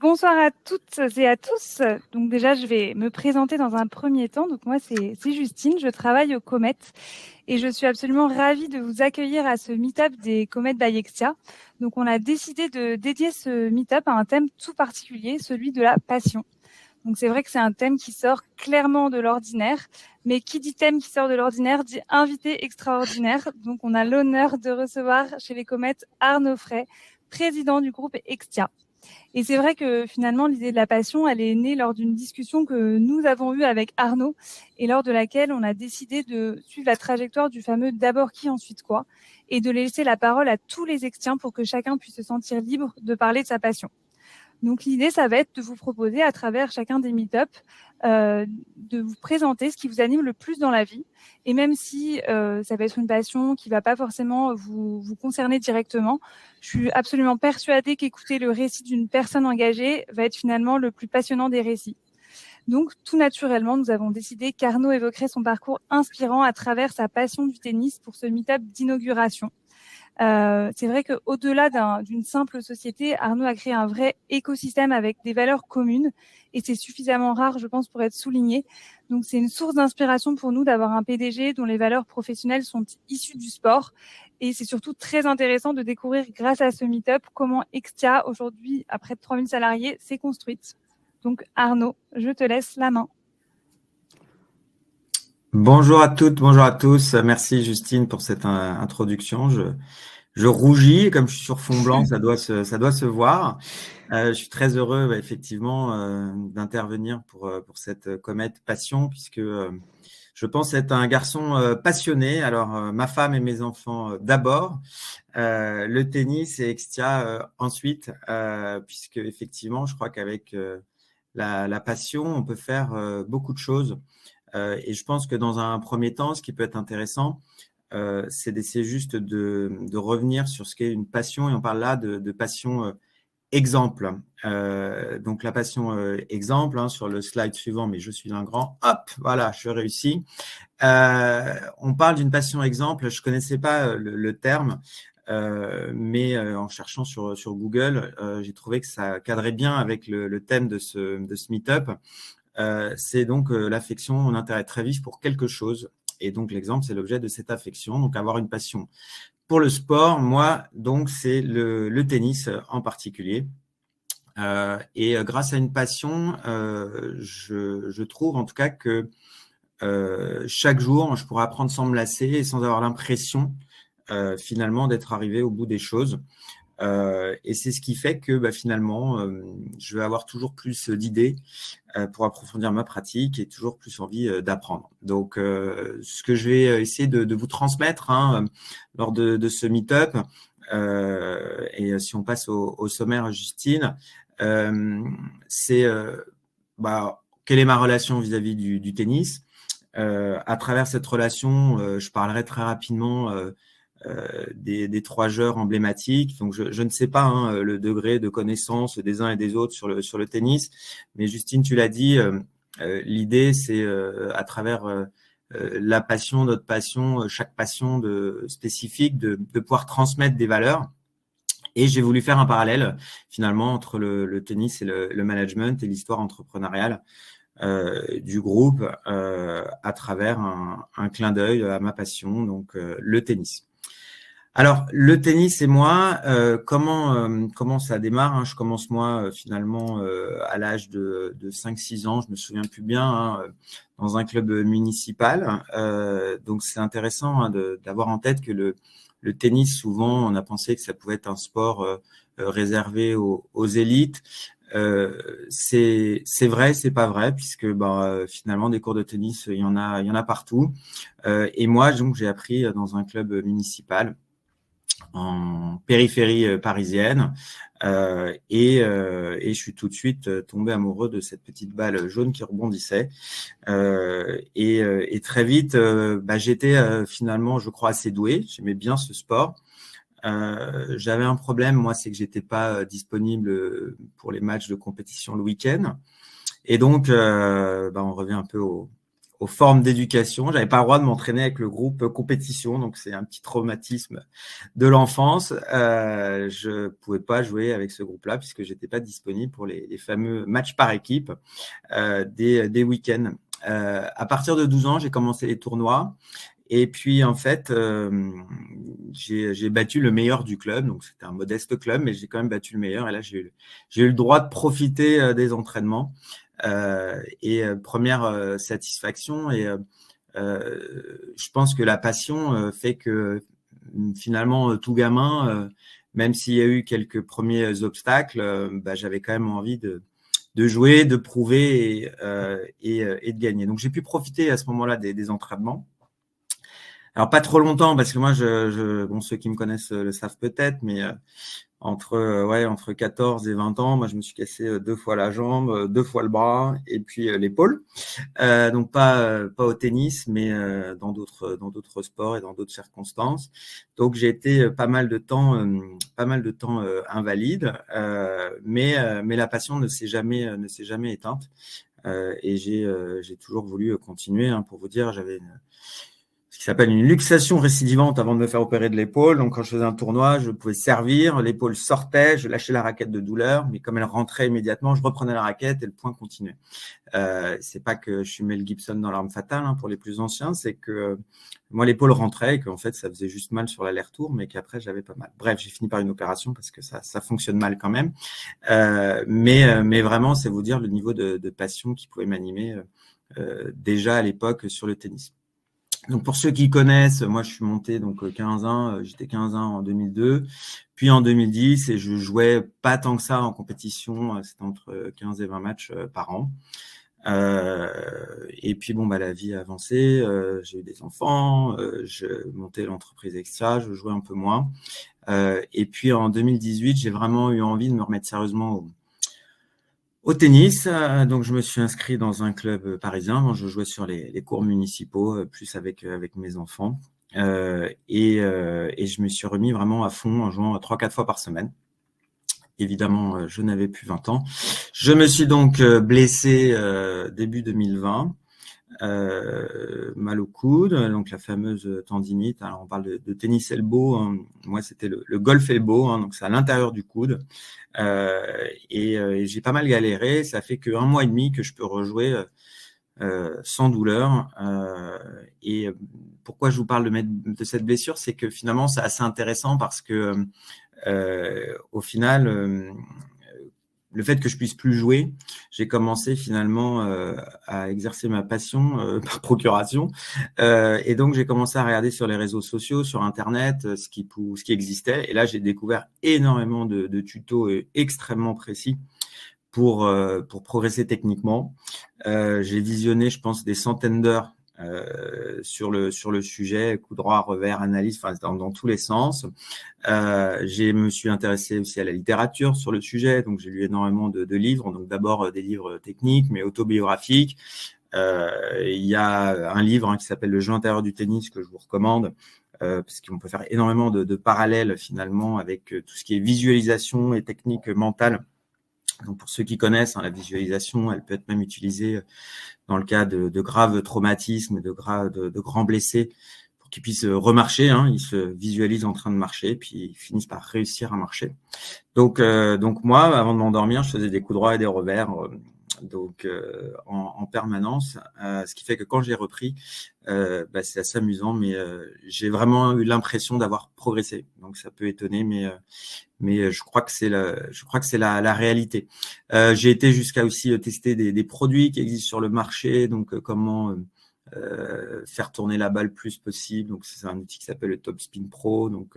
Bonsoir à toutes et à tous. Donc déjà, je vais me présenter dans un premier temps. Donc moi, c'est Justine, je travaille au Comet et je suis absolument ravie de vous accueillir à ce meet-up des Comet by Extia. Donc on a décidé de dédier ce meet-up à un thème tout particulier, celui de la passion. Donc c'est vrai que c'est un thème qui sort clairement de l'ordinaire, mais qui dit thème qui sort de l'ordinaire dit invité extraordinaire. Donc on a l'honneur de recevoir chez les Comet Arnaud Frey, président du groupe Extia. Et c'est vrai que finalement, l'idée de la passion, elle est née lors d'une discussion que nous avons eue avec Arnaud et lors de laquelle on a décidé de suivre la trajectoire du fameux d'abord qui, ensuite quoi, et de laisser la parole à tous les extiens pour que chacun puisse se sentir libre de parler de sa passion. Donc l'idée, ça va être de vous proposer à travers chacun des meet-up de vous présenter ce qui vous anime le plus dans la vie. Et même si ça va être une passion qui ne va pas forcément vous concerner directement, je suis absolument persuadée qu'écouter le récit d'une personne engagée va être finalement le plus passionnant des récits. Donc, tout naturellement, nous avons décidé qu'Arnaud évoquerait son parcours inspirant à travers sa passion du tennis pour ce meet-up d'inauguration. C'est vrai qu'au-delà d'une simple société, Arnaud a créé un vrai écosystème avec des valeurs communes et c'est suffisamment rare, je pense, pour être souligné. Donc, c'est une source d'inspiration pour nous d'avoir un PDG dont les valeurs professionnelles sont issues du sport. Et c'est surtout très intéressant de découvrir, grâce à ce meet-up, comment Extia, aujourd'hui, à près de 3000 salariés, s'est construite. Donc, Arnaud, je te laisse la main. Bonjour à toutes, bonjour à tous. Merci Justine pour cette introduction. Je rougis, comme je suis sur fond blanc, ça doit se voir. Je suis très heureux, effectivement, d'intervenir pour cette comète passion, puisque je pense être un garçon passionné. Alors, ma femme et mes enfants d'abord, le tennis et Extia ensuite, puisque effectivement, je crois qu'avec la passion, on peut faire beaucoup de choses. Et je pense que dans un premier temps, ce qui peut être intéressant, c'est d'essayer juste de revenir sur ce qu'est une passion. Et on parle là de passion exemple. Donc, la passion exemple, sur le slide suivant, mais je suis un grand. Hop, voilà, je réussis. On parle d'une passion exemple. Je ne connaissais pas le terme. Mais en cherchant sur Google, j'ai trouvé que ça cadrait bien avec le thème de ce meet-up. C'est donc l'affection, un intérêt très vif pour quelque chose. Et donc, l'exemple, c'est l'objet de cette affection. Donc, avoir une passion pour le sport, moi, donc, c'est le tennis en particulier. Et grâce à une passion, je trouve en tout cas que chaque jour, je pourrais apprendre sans me lasser et sans avoir l'impression finalement d'être arrivé au bout des choses. Et c'est ce qui fait que finalement, je vais avoir toujours plus d'idées pour approfondir ma pratique et toujours plus envie d'apprendre. Donc, ce que je vais essayer de vous transmettre lors de ce meet-up, et si on passe au sommaire, Justine, c'est quelle est ma relation vis-à-vis du tennis. À travers cette relation, je parlerai très rapidement des trois joueurs emblématiques. Donc, je ne sais pas le degré de connaissance des uns et des autres sur le tennis, mais Justine, tu l'as dit, l'idée, c'est à travers la passion, notre passion, chaque passion spécifique, de pouvoir transmettre des valeurs. Et j'ai voulu faire un parallèle finalement entre le tennis et le management et l'histoire entrepreneuriale du groupe à travers un clin d'œil à ma passion, donc le tennis. Alors, le tennis et moi, comment ça démarre, Je commence moi finalement à l'âge de 5-6 ans, je me souviens plus bien, dans un club municipal. Donc, c'est intéressant d'avoir en tête que le tennis, souvent, on a pensé que ça pouvait être un sport réservé aux élites. C'est vrai, c'est pas vrai, puisque finalement des cours de tennis, il y en a partout. Et moi, donc, j'ai appris dans un club municipal en périphérie parisienne et je suis tout de suite tombé amoureux de cette petite balle jaune qui rebondissait et très vite j'étais finalement, je crois, assez doué. J'aimais bien ce sport. J'avais un problème, moi, c'est que j'étais pas disponible pour les matchs de compétition le week-end. Et donc, on revient un peu au aux formes d'éducation. J'avais pas le droit de m'entraîner avec le groupe compétition, donc c'est un petit traumatisme de l'enfance. Je pouvais pas jouer avec ce groupe-là puisque j'étais pas disponible pour les fameux matchs par équipe des week-ends. À partir de 12 ans, j'ai commencé les tournois. Et puis, en fait, j'ai battu le meilleur du club. Donc, c'était un modeste club, mais j'ai quand même battu le meilleur. Et là, j'ai eu le droit de profiter des entraînements. Première satisfaction. Et je pense que la passion fait que finalement, tout gamin, même s'il y a eu quelques premiers obstacles, j'avais quand même envie de jouer, de prouver et de gagner. Donc, j'ai pu profiter à ce moment-là des entraînements. Alors, pas trop longtemps, parce que moi, bon, ceux qui me connaissent le savent peut-être, mais entre 14 et 20 ans, moi, je me suis cassé 2 fois la jambe, 2 fois le bras et puis l'épaule. Donc, pas au tennis, mais dans d'autres sports et dans d'autres circonstances. Donc, j'ai été pas mal de temps invalide, mais la passion ne s'est jamais éteinte. Et j'ai toujours voulu continuer. Pour vous dire, j'avais ce qui s'appelle une luxation récidivante avant de me faire opérer de l'épaule. Donc, quand je faisais un tournoi, je pouvais servir, l'épaule sortait, je lâchais la raquette de douleur, mais comme elle rentrait immédiatement, je reprenais la raquette et le point continuait. C'est pas que je suis Mel Gibson dans L'Arme fatale pour les plus anciens, c'est que moi, l'épaule rentrait et qu'en fait, ça faisait juste mal sur l'aller-retour, mais qu'après, j'avais pas mal. Bref, j'ai fini par une opération parce que ça fonctionne mal quand même. Mais vraiment, c'est vous dire le niveau de passion qui pouvait m'animer déjà à l'époque sur le tennis. Donc, pour ceux qui connaissent, moi, je suis monté donc 15-1, j'étais 15-1 en 2002, puis en 2010, et je jouais pas tant que ça en compétition, c'était entre 15 et 20 matchs par an. Et puis, bon, la vie a avancé, j'ai eu des enfants, je montais l'entreprise extra, je jouais un peu moins. Et puis, en 2018, j'ai vraiment eu envie de me remettre sérieusement au tennis. Donc, je me suis inscrit dans un club parisien. Je jouais sur les cours municipaux, plus avec mes enfants. Et je me suis remis vraiment à fond en jouant 3-4 fois par semaine. Évidemment, je n'avais plus 20 ans. Je me suis donc blessé début 2020. Mal au coude, donc la fameuse tendinite. Alors, on parle de tennis elbow. Moi, c'était le golf elbow, donc c'est à l'intérieur du coude. Et j'ai pas mal galéré. Ça fait que 1 mois et demi que je peux rejouer sans douleur. Et pourquoi je vous parle de cette blessure, c'est que finalement, c'est assez intéressant parce que au final, le fait que je puisse plus jouer, j'ai commencé finalement à exercer ma passion par procuration. Et donc, j'ai commencé à regarder sur les réseaux sociaux, sur Internet, ce qui existait. Et là, j'ai découvert énormément de tutos extrêmement précis pour progresser techniquement. J'ai visionné, je pense, des centaines d'heures sur le sujet, coup droit, revers, analyse, dans tous les sens. Je me suis intéressé aussi à la littérature sur le sujet, donc j'ai lu énormément de livres, donc d'abord des livres techniques, mais autobiographiques. Il y a un livre qui s'appelle Le jeu intérieur du tennis que je vous recommande, parce qu'on peut faire énormément de parallèles finalement avec tout ce qui est visualisation et technique mentale. Donc pour ceux qui connaissent, la visualisation, elle peut être même utilisée dans le cas de graves traumatismes, de grands blessés, pour qu'ils puissent remarcher. Ils se visualisent en train de marcher, puis ils finissent par réussir à marcher. Donc moi, avant de m'endormir, je faisais des coups droits et des revers, en permanence. Ce qui fait que quand j'ai repris, c'est assez amusant, mais j'ai vraiment eu l'impression d'avoir progressé. Donc ça peut étonner, mais je crois que c'est la réalité. J'ai été jusqu'à aussi tester des produits qui existent sur le marché, donc comment faire tourner la balle le plus possible. Donc c'est un outil qui s'appelle le Top Spin Pro, donc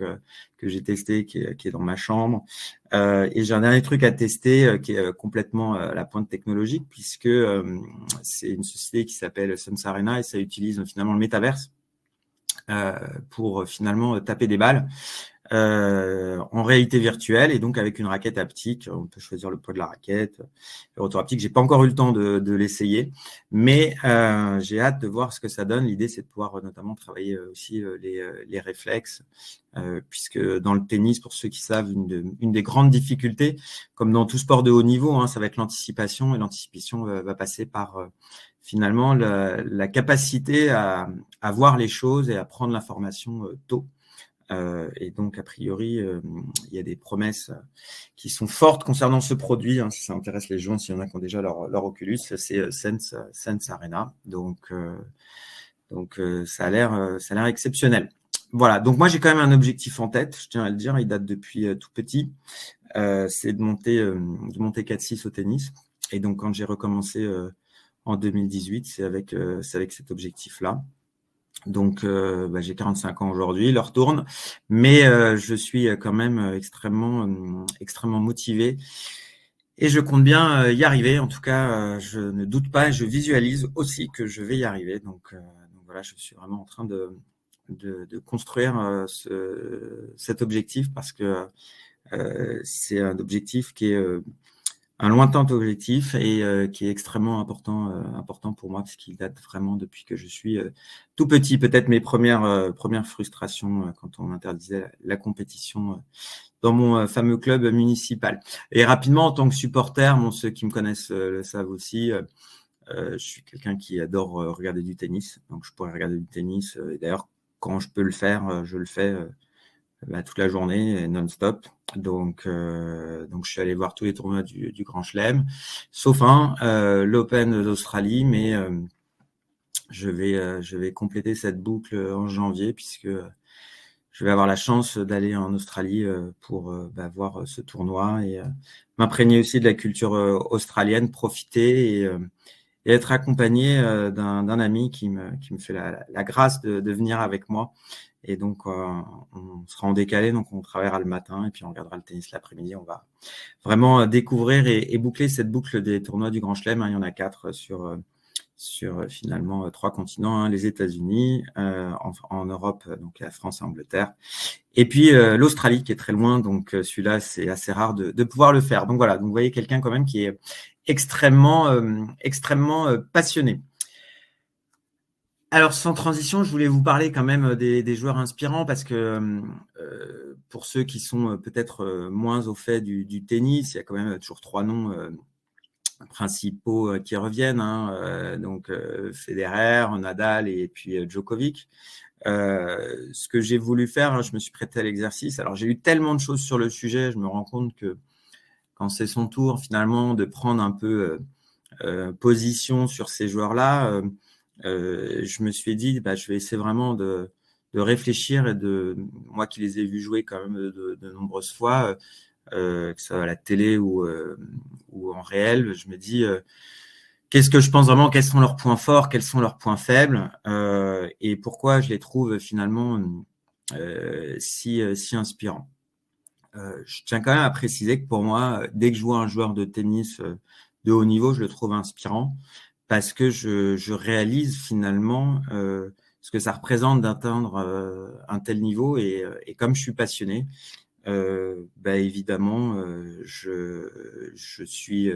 que j'ai testé, qui est dans ma chambre. Et j'ai un dernier truc à tester qui est complètement à la pointe technologique, puisque c'est une société qui s'appelle Suns Arena et ça utilise finalement le métaverse pour finalement taper des balles en réalité virtuelle et donc avec une raquette haptique. On peut choisir le poids de la raquette, le retour haptique. J'ai pas encore eu le temps de l'essayer, mais j'ai hâte de voir ce que ça donne. L'idée, c'est de pouvoir notamment travailler aussi les réflexes, puisque dans le tennis, pour ceux qui savent, une des grandes difficultés, comme dans tout sport de haut niveau, ça va être l'anticipation, et l'anticipation va passer par finalement la capacité à voir les choses et à prendre l'information tôt. Et donc, a priori, il y a des promesses qui sont fortes concernant ce produit. Si ça intéresse les gens, s'il y en a qui ont déjà leur Oculus, c'est Sense Arena. Donc ça a l'air exceptionnel. Voilà. Donc moi, j'ai quand même un objectif en tête. Je tiens à le dire. Il date depuis tout petit. C'est de monter 4-6 au tennis. Et donc, quand j'ai recommencé en 2018, c'est avec cet objectif-là. Donc, j'ai 45 ans aujourd'hui, l'heure tourne, mais je suis quand même extrêmement motivé et je compte bien y arriver. En tout cas, je ne doute pas et je visualise aussi que je vais y arriver. Donc voilà, je suis vraiment en train de construire cet objectif parce que c'est un objectif qui est un lointain objectif et qui est extrêmement important pour moi parce qu'il date vraiment depuis que je suis tout petit. Peut-être mes premières frustrations quand on m'interdisait la compétition dans mon fameux club municipal. Et rapidement, en tant que supporter, ceux qui me connaissent le savent aussi, je suis quelqu'un qui adore regarder du tennis. Donc, je pourrais regarder du tennis. Et d'ailleurs, quand je peux le faire, je le fais toute la journée, non-stop. Donc, je suis allé voir tous les tournois du Grand Chelem, sauf l'Open d'Australie, mais je vais compléter cette boucle en janvier puisque je vais avoir la chance d'aller en Australie pour voir ce tournoi et m'imprégner aussi de la culture australienne, profiter et être accompagné d'un ami qui me fait la grâce de venir avec moi. Et donc, on sera en décalé, donc on travaillera le matin et puis on regardera le tennis l'après-midi. On va vraiment découvrir et boucler cette boucle des tournois du Grand Chelem. Il y en a 4 sur finalement 3 continents, les États-Unis, en Europe, donc la France et l'Angleterre. Et puis l'Australie qui est très loin, donc celui-là, c'est assez rare de pouvoir le faire. Donc voilà, donc vous voyez quelqu'un quand même qui est extrêmement passionné. Alors, sans transition, je voulais vous parler quand même des joueurs inspirants parce que pour ceux qui sont peut-être moins au fait du tennis, il y a quand même toujours 3 noms principaux qui reviennent. Donc, Federer, Nadal et puis Djokovic. Ce que j'ai voulu faire, je me suis prêté à l'exercice. Alors, j'ai eu tellement de choses sur le sujet, je me rends compte que quand c'est son tour, finalement, de prendre un peu position sur ces joueurs-là, je me suis dit, je vais essayer vraiment de réfléchir et moi qui les ai vus jouer quand même de nombreuses fois, que ce soit à la télé ou en réel, je me dis, qu'est-ce que je pense vraiment, quels sont leurs points forts, quels sont leurs points faibles, et pourquoi je les trouve finalement si inspirants. Je tiens quand même à préciser que pour moi, dès que je vois un joueur de tennis de haut niveau, je le trouve inspirant parce que je réalise finalement ce que ça représente d'atteindre un tel niveau et comme je suis passionné, évidemment, je suis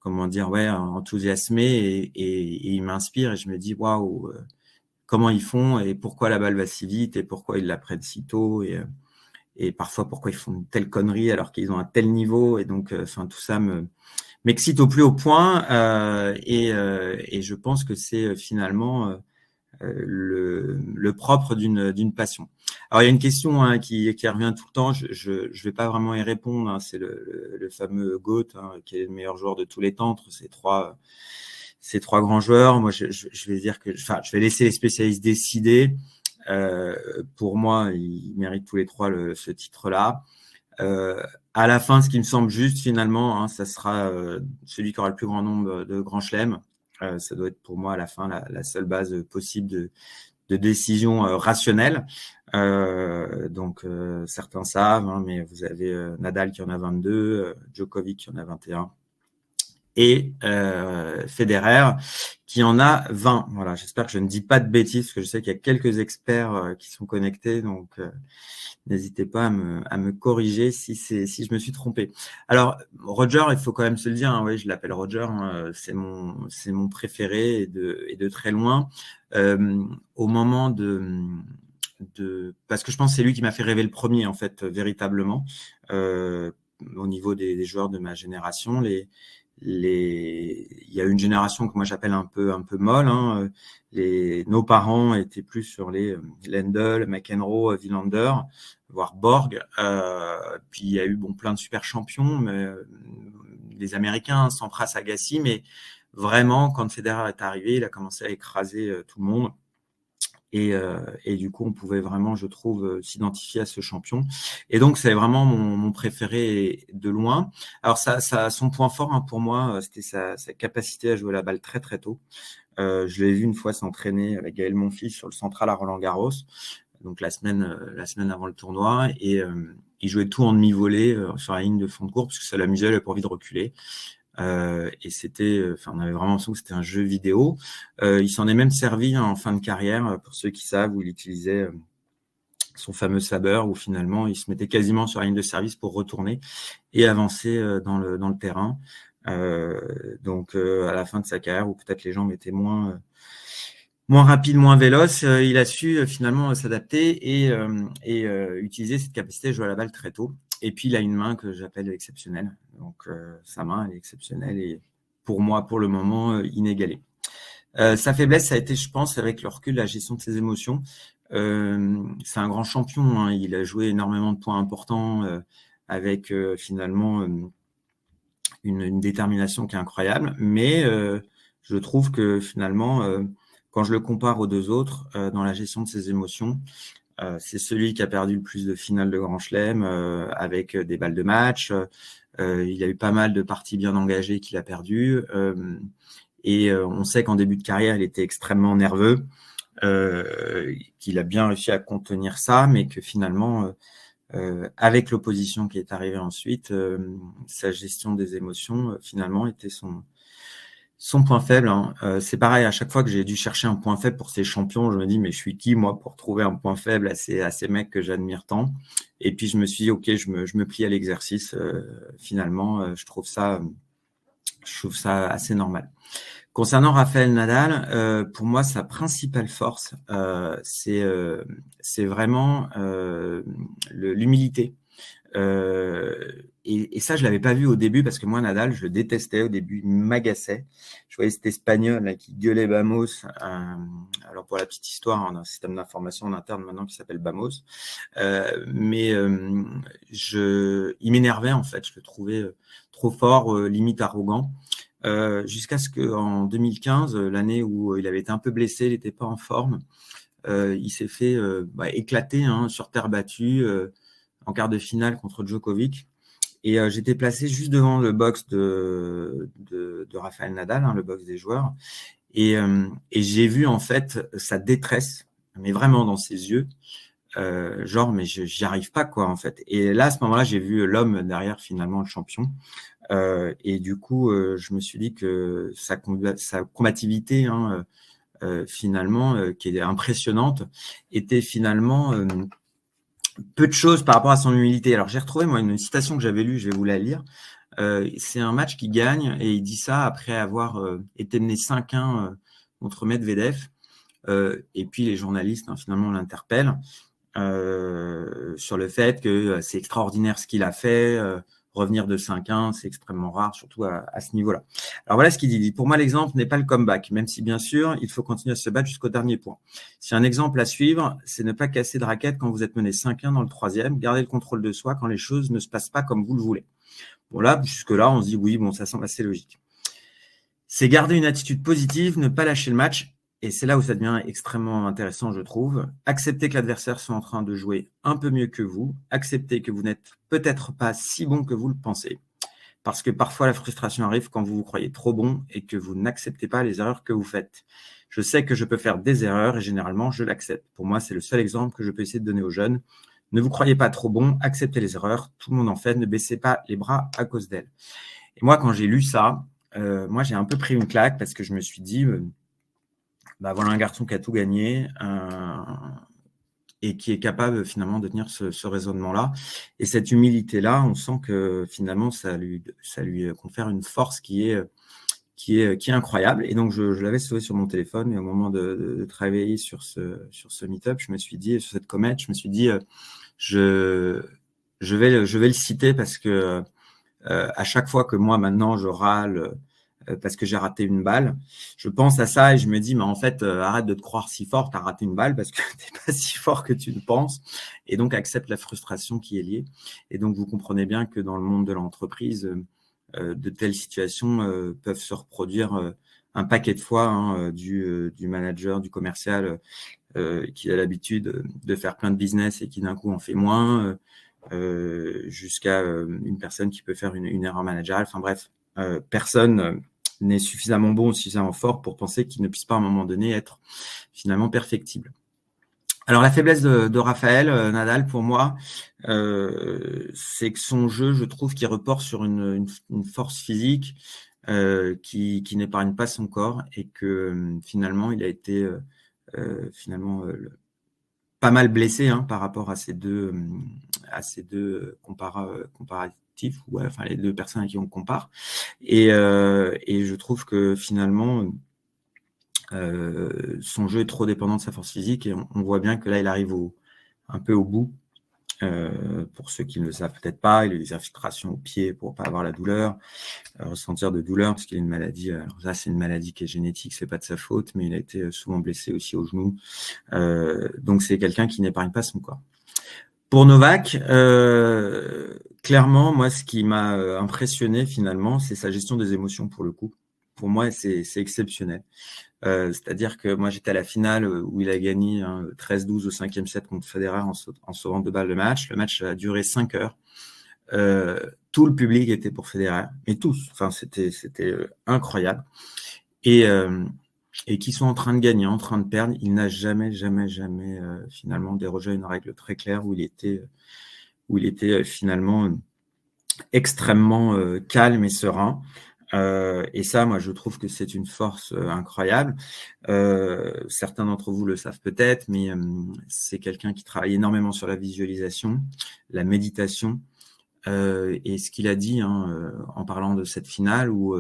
enthousiasmé et il m'inspire et je me dis waouh, comment ils font et pourquoi la balle va si vite et pourquoi ils la prennent si tôt et parfois pourquoi ils font une telle connerie alors qu'ils ont un tel niveau et donc tout ça m'excite au plus haut point et je pense que c'est finalement le propre d'une passion. Alors il y a une question qui revient tout le temps, je vais pas vraiment y répondre, c'est le fameux GOAT qui est le meilleur joueur de tous les temps entre ces trois grands joueurs. Moi je vais dire que je vais laisser les spécialistes décider. Pour moi, ils méritent tous les trois ce titre-là. À la fin, ce qui me semble juste finalement, ça sera celui qui aura le plus grand nombre de grands chelems. Ça doit être pour moi à la fin la seule base possible de décision rationnelle. Donc certains savent, mais vous avez Nadal qui en a 22, Djokovic qui en a 21 et Federer qui en a 20. Voilà, j'espère que je ne dis pas de bêtises parce que je sais qu'il y a quelques experts qui sont connectés, donc n'hésitez pas à me corriger si je me suis trompé. Alors Roger, il faut quand même se le dire, oui, je l'appelle Roger, c'est mon préféré et de très loin. Au moment parce que je pense que c'est lui qui m'a fait rêver le premier en fait véritablement au niveau des joueurs de ma génération. il y a une génération que moi j'appelle un peu molle. Hein. Nos parents étaient plus sur les Lendl, McEnroe, Wilander, voire Borg. Puis il y a eu plein de super champions, mais les Américains, Sampras, Agassi, mais vraiment quand Federer est arrivé, il a commencé à écraser tout le monde. Et du coup, on pouvait vraiment, je trouve, s'identifier à ce champion. Et donc, c'est vraiment mon préféré de loin. Alors, son point fort pour moi, c'était sa capacité à jouer la balle très, très tôt. Je l'ai vu une fois s'entraîner avec Gaël Monfils sur le central à Roland-Garros, donc la semaine avant le tournoi. Et il jouait tout en demi-volée sur la ligne de fond de cours parce que ça l'amusait, il n'avait pas envie de reculer. Et on avait vraiment l'impression que c'était un jeu vidéo. Il s'en est même servi en fin de carrière, pour ceux qui savent, où il utilisait son fameux saber, où finalement il se mettait quasiment sur la ligne de service pour retourner et avancer dans le terrain. Donc à la fin de sa carrière, où peut-être les jambes étaient moins rapide, moins véloce, il a su finalement s'adapter et utiliser cette capacité à jouer à la balle très tôt. Et puis, il a une main que j'appelle exceptionnelle. Donc, sa main, elle est exceptionnelle et pour moi, pour le moment, inégalée. Sa faiblesse, ça a été, je pense, avec le recul, la gestion de ses émotions. C'est un grand champion. Hein. Il a joué énormément de points importants avec finalement une détermination qui est incroyable. Mais je trouve que finalement, quand je le compare aux deux autres dans la gestion de ses émotions, c'est celui qui a perdu le plus de finales de Grand Chelem avec des balles de match. Il a eu pas mal de parties bien engagées qu'il a perdues. Et on sait qu'en début de carrière, il était extrêmement nerveux, qu'il a bien réussi à contenir ça, mais que finalement, avec l'opposition qui est arrivée ensuite, sa gestion des émotions, finalement, était son point faible. Hein. C'est pareil, à chaque fois que j'ai dû chercher un point faible pour ces champions, je me dis, mais je suis qui, moi, pour trouver un point faible à ces mecs que j'admire tant. Et puis, je me suis dit, OK, je me plie à l'exercice. Finalement, je trouve ça assez normal. Concernant Rafael Nadal, pour moi, sa principale force, c'est vraiment l'humilité. Et ça, je l'avais pas vu au début parce que moi, Nadal, je le détestais au début, il m'agaçait. Je voyais cet Espagnol là, qui gueulait Bamos. Alors pour la petite histoire, on a un système d'information en interne maintenant qui s'appelle Bamos. Mais il m'énervait en fait. Je le trouvais trop fort, limite arrogant. Jusqu'à ce qu'en 2015, l'année où il avait été un peu blessé, il n'était pas en forme, il s'est fait éclater sur terre battue en quart de finale contre Djokovic. Et j'étais placé juste devant le box de Rafael Nadal, le box des joueurs. Et j'ai vu en fait sa détresse, mais vraiment dans ses yeux, mais j'y arrive pas quoi en fait. Et là, à ce moment-là, j'ai vu l'homme derrière finalement le champion. Et du coup, je me suis dit que sa combativité, finalement, qui est impressionnante, était finalement peu de choses par rapport à son humilité. Alors, j'ai retrouvé, moi, une citation que j'avais lue, je vais vous la lire. C'est un match qu'il gagne et il dit ça après avoir été mené 5-1 contre Medvedev. Et puis, les journalistes, finalement, l'interpellent sur le fait que c'est extraordinaire ce qu'il a fait. Revenir de 5-1, c'est extrêmement rare, surtout à ce niveau-là. Alors voilà ce qu'il dit. Pour moi, l'exemple n'est pas le comeback, même si bien sûr, il faut continuer à se battre jusqu'au dernier point. Si un exemple à suivre, c'est ne pas casser de raquette quand vous êtes mené 5-1 dans le troisième, garder le contrôle de soi quand les choses ne se passent pas comme vous le voulez. Bon là, jusque-là, on se dit oui, ça semble assez logique. C'est garder une attitude positive, ne pas lâcher le match. Et c'est là où ça devient extrêmement intéressant, je trouve. Accepter que l'adversaire soit en train de jouer un peu mieux que vous. Accepter que vous n'êtes peut-être pas si bon que vous le pensez. Parce que parfois, la frustration arrive quand vous vous croyez trop bon et que vous n'acceptez pas les erreurs que vous faites. Je sais que je peux faire des erreurs et généralement, je l'accepte. Pour moi, c'est le seul exemple que je peux essayer de donner aux jeunes. Ne vous croyez pas trop bon, acceptez les erreurs. Tout le monde en fait, ne baissez pas les bras à cause d'elles. Et moi, quand j'ai lu ça, moi, j'ai un peu pris une claque parce que je me suis dit... voilà un garçon qui a tout gagné et qui est capable finalement de tenir ce raisonnement-là. Et cette humilité-là, on sent que finalement, ça lui confère une force qui est incroyable. Et donc, je l'avais sauvé sur mon téléphone et au moment de travailler sur ce meet-up, je me suis dit, sur cette comète, je me suis dit, je vais le citer parce que à chaque fois que moi, maintenant, je râle parce que j'ai raté une balle, je pense à ça et je me dis, mais en fait, arrête de te croire si fort, tu as raté une balle parce que tu n'es pas si fort que tu le penses. Et donc, accepte la frustration qui est liée. Et donc, vous comprenez bien que dans le monde de l'entreprise, de telles situations peuvent se reproduire un paquet de fois, hein, du manager, du commercial qui a l'habitude de faire plein de business et qui d'un coup en fait moins, jusqu'à une personne qui peut faire une erreur managériale. Enfin bref, personne n'est suffisamment bon ou suffisamment fort pour penser qu'il ne puisse pas à un moment donné être finalement perfectible. Alors la faiblesse de Raphaël Nadal pour moi, c'est que son jeu, je trouve qu'il report sur une force physique qui n'épargne pas son corps et que finalement il a été finalement pas mal blessé hein, par rapport à ces deux comparatifs, ouais, enfin les deux personnes à qui on compare. Et je trouve que finalement, son jeu est trop dépendant de sa force physique et on voit bien que là, il arrive un peu au bout. Pour ceux qui ne le savent peut-être pas, il a des infiltrations au pied pour ne pas avoir la douleur, ressentir de douleur, parce qu'il a une maladie. Alors ça, c'est une maladie qui est génétique, c'est pas de sa faute, mais il a été souvent blessé aussi au genou. Donc c'est quelqu'un qui n'épargne pas son corps. Pour Novak, clairement, moi, ce qui m'a impressionné finalement, c'est sa gestion des émotions pour le coup. Pour moi, c'est exceptionnel. C'est-à-dire que moi, j'étais à la finale où il a gagné 13-12 au 5e set contre Federer en sauvant 2 balles le match. Le match a duré 5 heures. Tout le public était pour Federer, mais tous. Enfin, c'était incroyable. Et qui sont en train de gagner, en train de perdre. Il n'a jamais finalement dérogé à une règle très claire où il était finalement extrêmement calme et serein. Et ça, moi, je trouve que c'est une force incroyable. Certains d'entre vous le savent peut-être, mais c'est quelqu'un qui travaille énormément sur la visualisation, la méditation. Et ce qu'il a dit hein, en parlant de cette finale où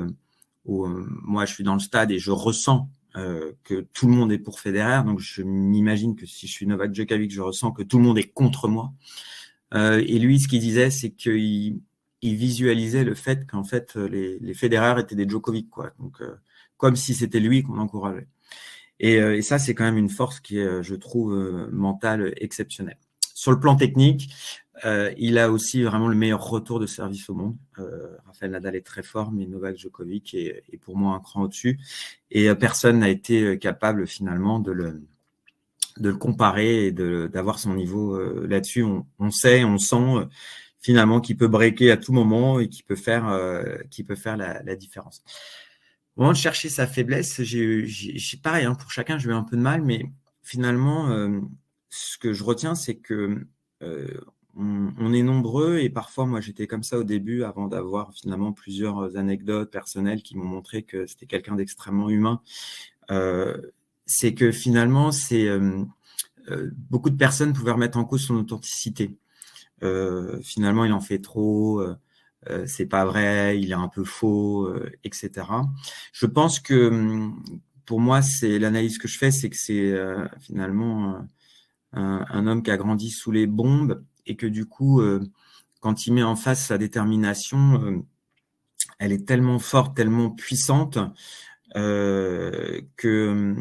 moi, je suis dans le stade et je ressens que tout le monde est pour Federer. Donc, je m'imagine que si je suis Novak Djokovic, je ressens que tout le monde est contre moi. Et lui, ce qu'il disait, c'est qu'il visualisait le fait qu'en fait, les Federer étaient des Djokovic, quoi. Donc, comme si c'était lui qu'on encourageait. Et ça, c'est quand même une force qui est, je trouve, mentale exceptionnelle. Sur le plan technique, il a aussi vraiment le meilleur retour de service au monde. Rafael Nadal est très fort, mais Novak Djokovic est pour moi un cran au-dessus. Et personne n'a été capable finalement de le comparer et d'avoir son niveau là-dessus. On sait, on sent finalement qu'il peut breaker à tout moment et qu'il peut faire la différence. Au moment de chercher sa faiblesse, j'ai pareil, hein, pour chacun, j'ai eu un peu de mal, mais finalement, ce que je retiens, c'est que on est nombreux et parfois, moi, j'étais comme ça au début avant d'avoir finalement plusieurs anecdotes personnelles qui m'ont montré que c'était quelqu'un d'extrêmement humain. C'est que finalement, beaucoup de personnes pouvaient remettre en cause son authenticité. Finalement, il en fait trop, c'est pas vrai, il est un peu faux, etc. Je pense que pour moi, c'est l'analyse que je fais, c'est que c'est finalement un homme qui a grandi sous les bombes et que du coup, quand il met en face sa détermination, elle est tellement forte, tellement puissante que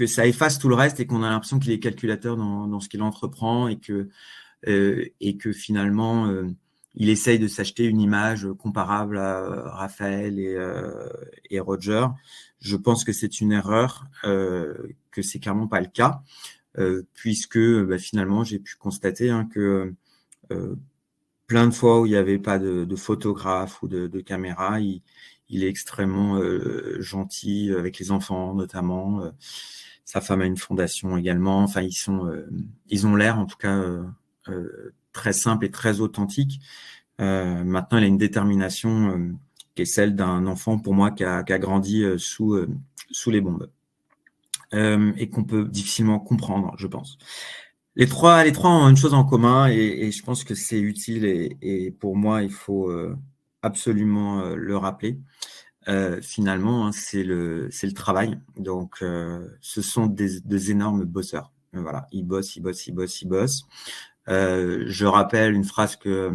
ça efface tout le reste et qu'on a l'impression qu'il est calculateur dans ce qu'il entreprend et que finalement, il essaye de s'acheter une image comparable à Raphaël et Roger. Je pense que c'est une erreur, que c'est clairement pas le cas, puisque finalement, j'ai pu constater que plein de fois où il n'y avait pas de photographe ou de caméra, il est extrêmement gentil avec les enfants notamment. Sa femme a une fondation également. Enfin, ils ont l'air en tout cas très simple et très authentique. Maintenant, il a une détermination qui est celle d'un enfant pour moi qui a grandi sous les bombes et qu'on peut difficilement comprendre, je pense. Les trois ont une chose en commun et je pense que c'est utile et pour moi, il faut absolument le rappeler. Finalement, hein, c'est le travail. Donc, ce sont des énormes bosseurs. Voilà, ils bossent. Je rappelle une phrase que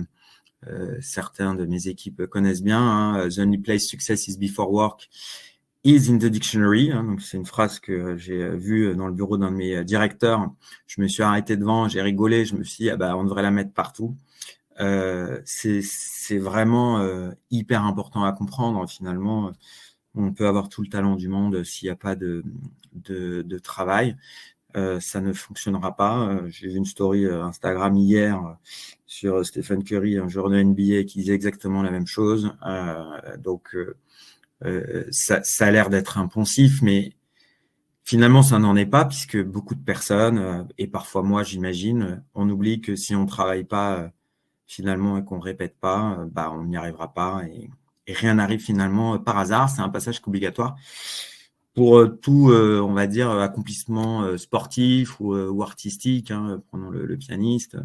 certains de mes équipes connaissent bien, hein, The only place success is before work is in the dictionary. Hein, donc c'est une phrase que j'ai vue dans le bureau d'un de mes directeurs. Je me suis arrêté devant, j'ai rigolé, je me suis dit on devrait la mettre partout. C'est vraiment hyper important à comprendre. Finalement, on peut avoir tout le talent du monde s'il n'y a pas de travail. Ça ne fonctionnera pas. J'ai vu une story Instagram hier sur Stephen Curry, un joueur de NBA, qui disait exactement la même chose. Ça a l'air d'être impensif, mais finalement, ça n'en est pas, puisque beaucoup de personnes, et parfois moi, j'imagine, on oublie que si on ne travaille pas finalement et qu'on ne répète pas, on n'y arrivera pas. Et rien n'arrive finalement par hasard. C'est un passage obligatoire pour tout, on va dire, accomplissement sportif ou artistique. Hein, prenons le pianiste,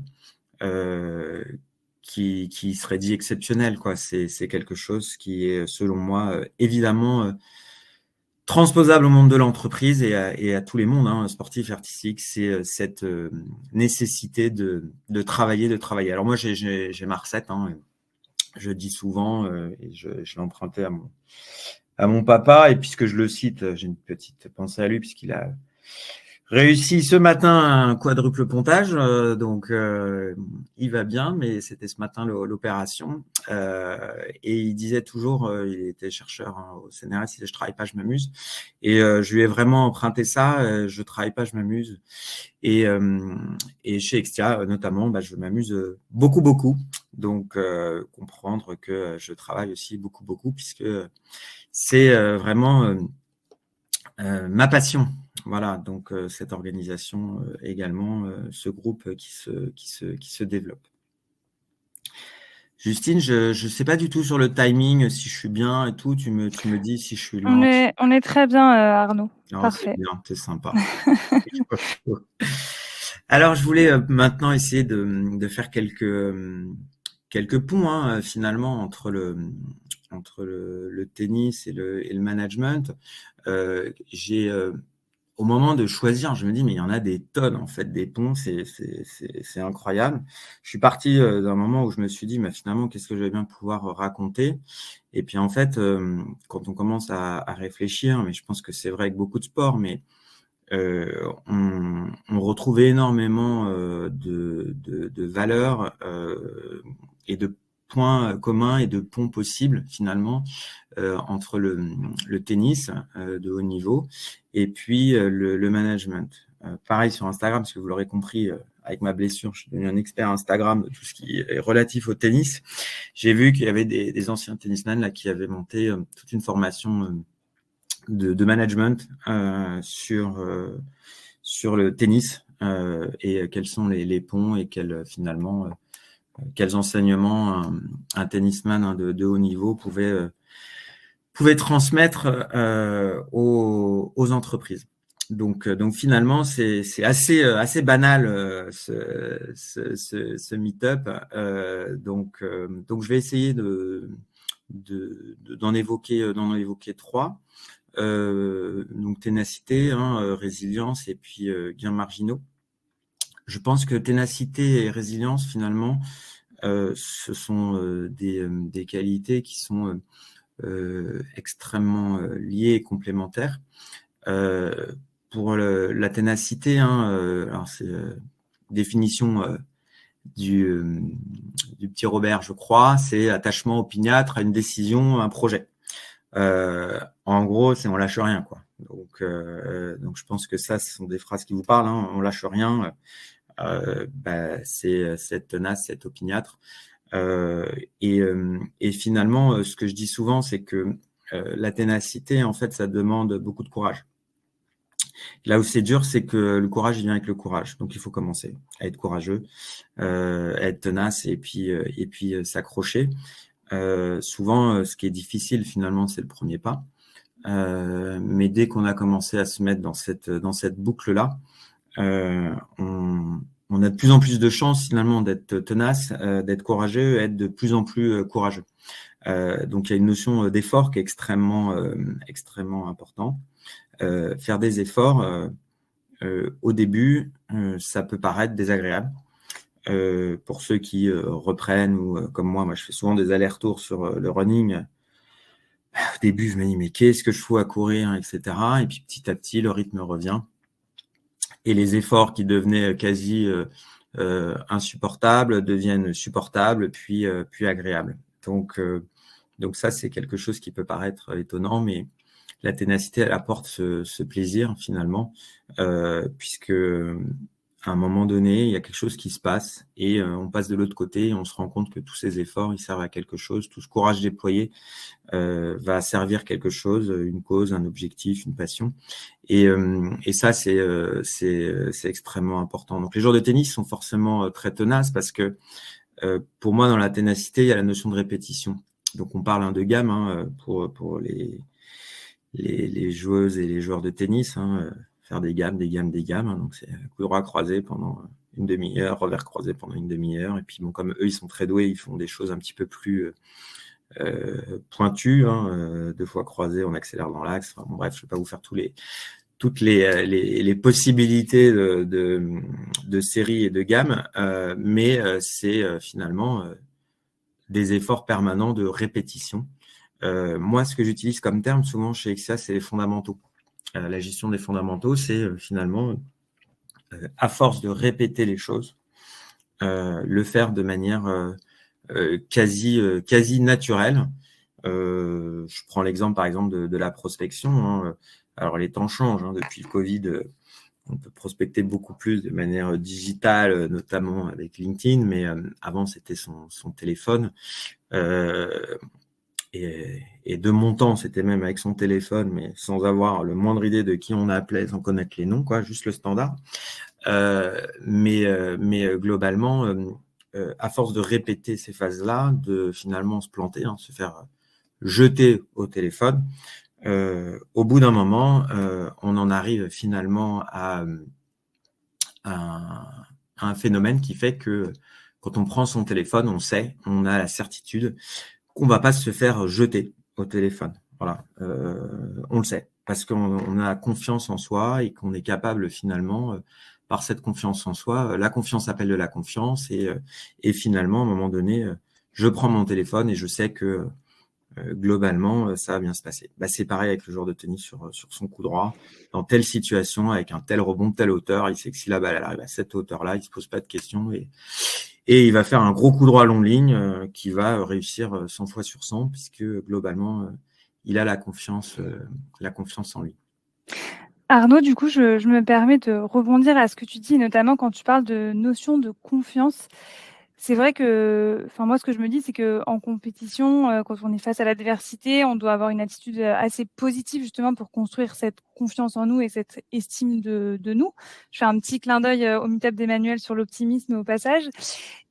qui serait dit exceptionnel, quoi. C'est quelque chose qui est, selon moi, évidemment transposable au monde de l'entreprise et à tous les mondes, hein, sportifs et artistiques. C'est cette nécessité de travailler. Alors moi, j'ai ma recette. Hein, je dis souvent, et je l'ai emprunté à mon papa, et puisque je le cite, j'ai une petite pensée à lui, puisqu'il a réussi ce matin un quadruple pontage, donc il va bien, mais c'était ce matin l'opération. Et il disait toujours, il était chercheur au CNRS, il disait « je travaille pas, je m'amuse ». Et je lui ai vraiment emprunté ça, je travaille pas, je m'amuse. Et chez Extia, notamment, je m'amuse beaucoup, beaucoup. Donc, comprendre que je travaille aussi beaucoup, beaucoup, puisque c'est vraiment ma passion. Voilà, donc cette organisation également, ce groupe qui se développe. Justine, je ne sais pas du tout sur le timing, si je suis bien et tout. Tu me dis si je suis loin. On est très bien, Arnaud. Oh, Parfait. c'est bien, c'est sympa. Alors, je voulais maintenant essayer de faire quelques ponts, hein, finalement, entre le tennis et le management. J'ai au moment de choisir, je me dis, mais il y en a des tonnes, en fait, des ponts, c'est incroyable. Je suis parti d'un moment où je me suis dit, mais finalement, qu'est-ce que je vais bien pouvoir raconter? Et puis, en fait, quand on commence à réfléchir, mais je pense que c'est vrai avec beaucoup de sports, mais on retrouve énormément de valeurs et de points communs et de ponts possibles, finalement, entre le tennis de haut niveau et puis le management. Pareil sur Instagram, parce que vous l'aurez compris, avec ma blessure, je suis devenu un expert Instagram de tout ce qui est relatif au tennis. J'ai vu qu'il y avait des anciens tennisman là, qui avaient monté toute une formation de management sur le tennis et quels sont les ponts et quels enseignements un tennisman de haut niveau pouvait transmettre aux entreprises. Donc finalement, c'est assez banal ce meet-up. Donc je vais essayer d'en évoquer trois. Donc ténacité, résilience et puis gains marginaux. Je pense que ténacité et résilience, finalement, ce sont des qualités qui sont extrêmement liées et complémentaires. Pour la ténacité, alors c'est définition du petit Robert, je crois, c'est attachement opiniâtre à une décision, un projet. En gros, c'est on lâche rien, quoi. Donc je pense que ça, ce sont des phrases qui vous parlent. Hein, on lâche rien. C'est cette tenace, cette opiniâtre. Et finalement, ce que je dis souvent, c'est que la ténacité, en fait, ça demande beaucoup de courage. Là où c'est dur, c'est que le courage, il vient avec le courage. Donc, il faut commencer à être courageux, à être tenace et puis s'accrocher. Souvent, ce qui est difficile, finalement, c'est le premier pas. Mais dès qu'on a commencé à se mettre dans cette boucle-là, on a de plus en plus de chances, finalement, d'être tenace, d'être courageux, être de plus en plus courageux. Donc, il y a une notion d'effort qui est extrêmement important. Faire des efforts, au début, ça peut paraître désagréable. Pour ceux qui reprennent ou comme moi, je fais souvent des allers-retours sur le running. Au début, je me dis, mais qu'est-ce que je fous à courir, etc. Et puis petit à petit, le rythme revient. Et les efforts qui devenaient quasi insupportables deviennent supportables, puis agréables. Donc ça, c'est quelque chose qui peut paraître étonnant, mais la ténacité, elle apporte ce plaisir finalement, puisque à un moment donné, il y a quelque chose qui se passe et on passe de l'autre côté et on se rend compte que tous ces efforts, ils servent à quelque chose. Tout ce courage déployé va servir quelque chose, une cause, un objectif, une passion. Et ça, c'est extrêmement important. Donc les joueurs de tennis sont forcément très tenaces parce que pour moi, dans la ténacité, il y a la notion de répétition. Donc on parle de gamme pour les joueuses et les joueurs de tennis, faire des gammes. Donc c'est coup droit croisé pendant une demi-heure, revers croisé pendant une demi-heure. Et puis bon, comme eux, ils sont très doués, ils font des choses un petit peu plus pointues. 2 fois croisé, on accélère dans l'axe. Enfin, bon, bref, je ne vais pas vous faire toutes les possibilités de séries et de gammes, mais c'est finalement des efforts permanents de répétition. Moi, ce que j'utilise comme terme souvent chez Exia, c'est les fondamentaux. La gestion des fondamentaux, c'est finalement, à force de répéter les choses, le faire de manière quasi naturelle. Je prends l'exemple, par exemple, de la prospection. Alors, les temps changent. Depuis le Covid, on peut prospecter beaucoup plus de manière digitale, notamment avec LinkedIn, mais avant, c'était son téléphone. Et de mon temps, c'était même avec son téléphone, mais sans avoir le moindre idée de qui on appelait, sans connaître les noms, quoi, juste le standard. Mais globalement, à force de répéter ces phases-là, de finalement se planter, se faire jeter au téléphone, au bout d'un moment, on en arrive finalement à un phénomène qui fait que quand on prend son téléphone, on a la certitude qu'on va pas se faire jeter au téléphone. Voilà, on le sait, parce qu'on a confiance en soi et qu'on est capable finalement, par cette confiance en soi, la confiance appelle de la confiance et finalement, à un moment donné, je prends mon téléphone et je sais que globalement, ça va bien se passer. C'est pareil avec le joueur de tennis sur son coup droit. Dans telle situation, avec un tel rebond, telle hauteur, il sait que si la balle elle arrive à cette hauteur-là, il se pose pas de questions et il va faire un gros coup droit long ligne qui va réussir 100 fois sur 100 puisque globalement, il a la confiance en lui. Arnaud, du coup, je me permets de rebondir à ce que tu dis, notamment quand tu parles de notion de confiance. C'est vrai que, moi, ce que je me dis, c'est qu'en compétition, quand on est face à l'adversité, on doit avoir une attitude assez positive justement pour construire cette confiance en nous et cette estime de nous. Je fais un petit clin d'œil au meet-up d'Emmanuel sur l'optimisme au passage.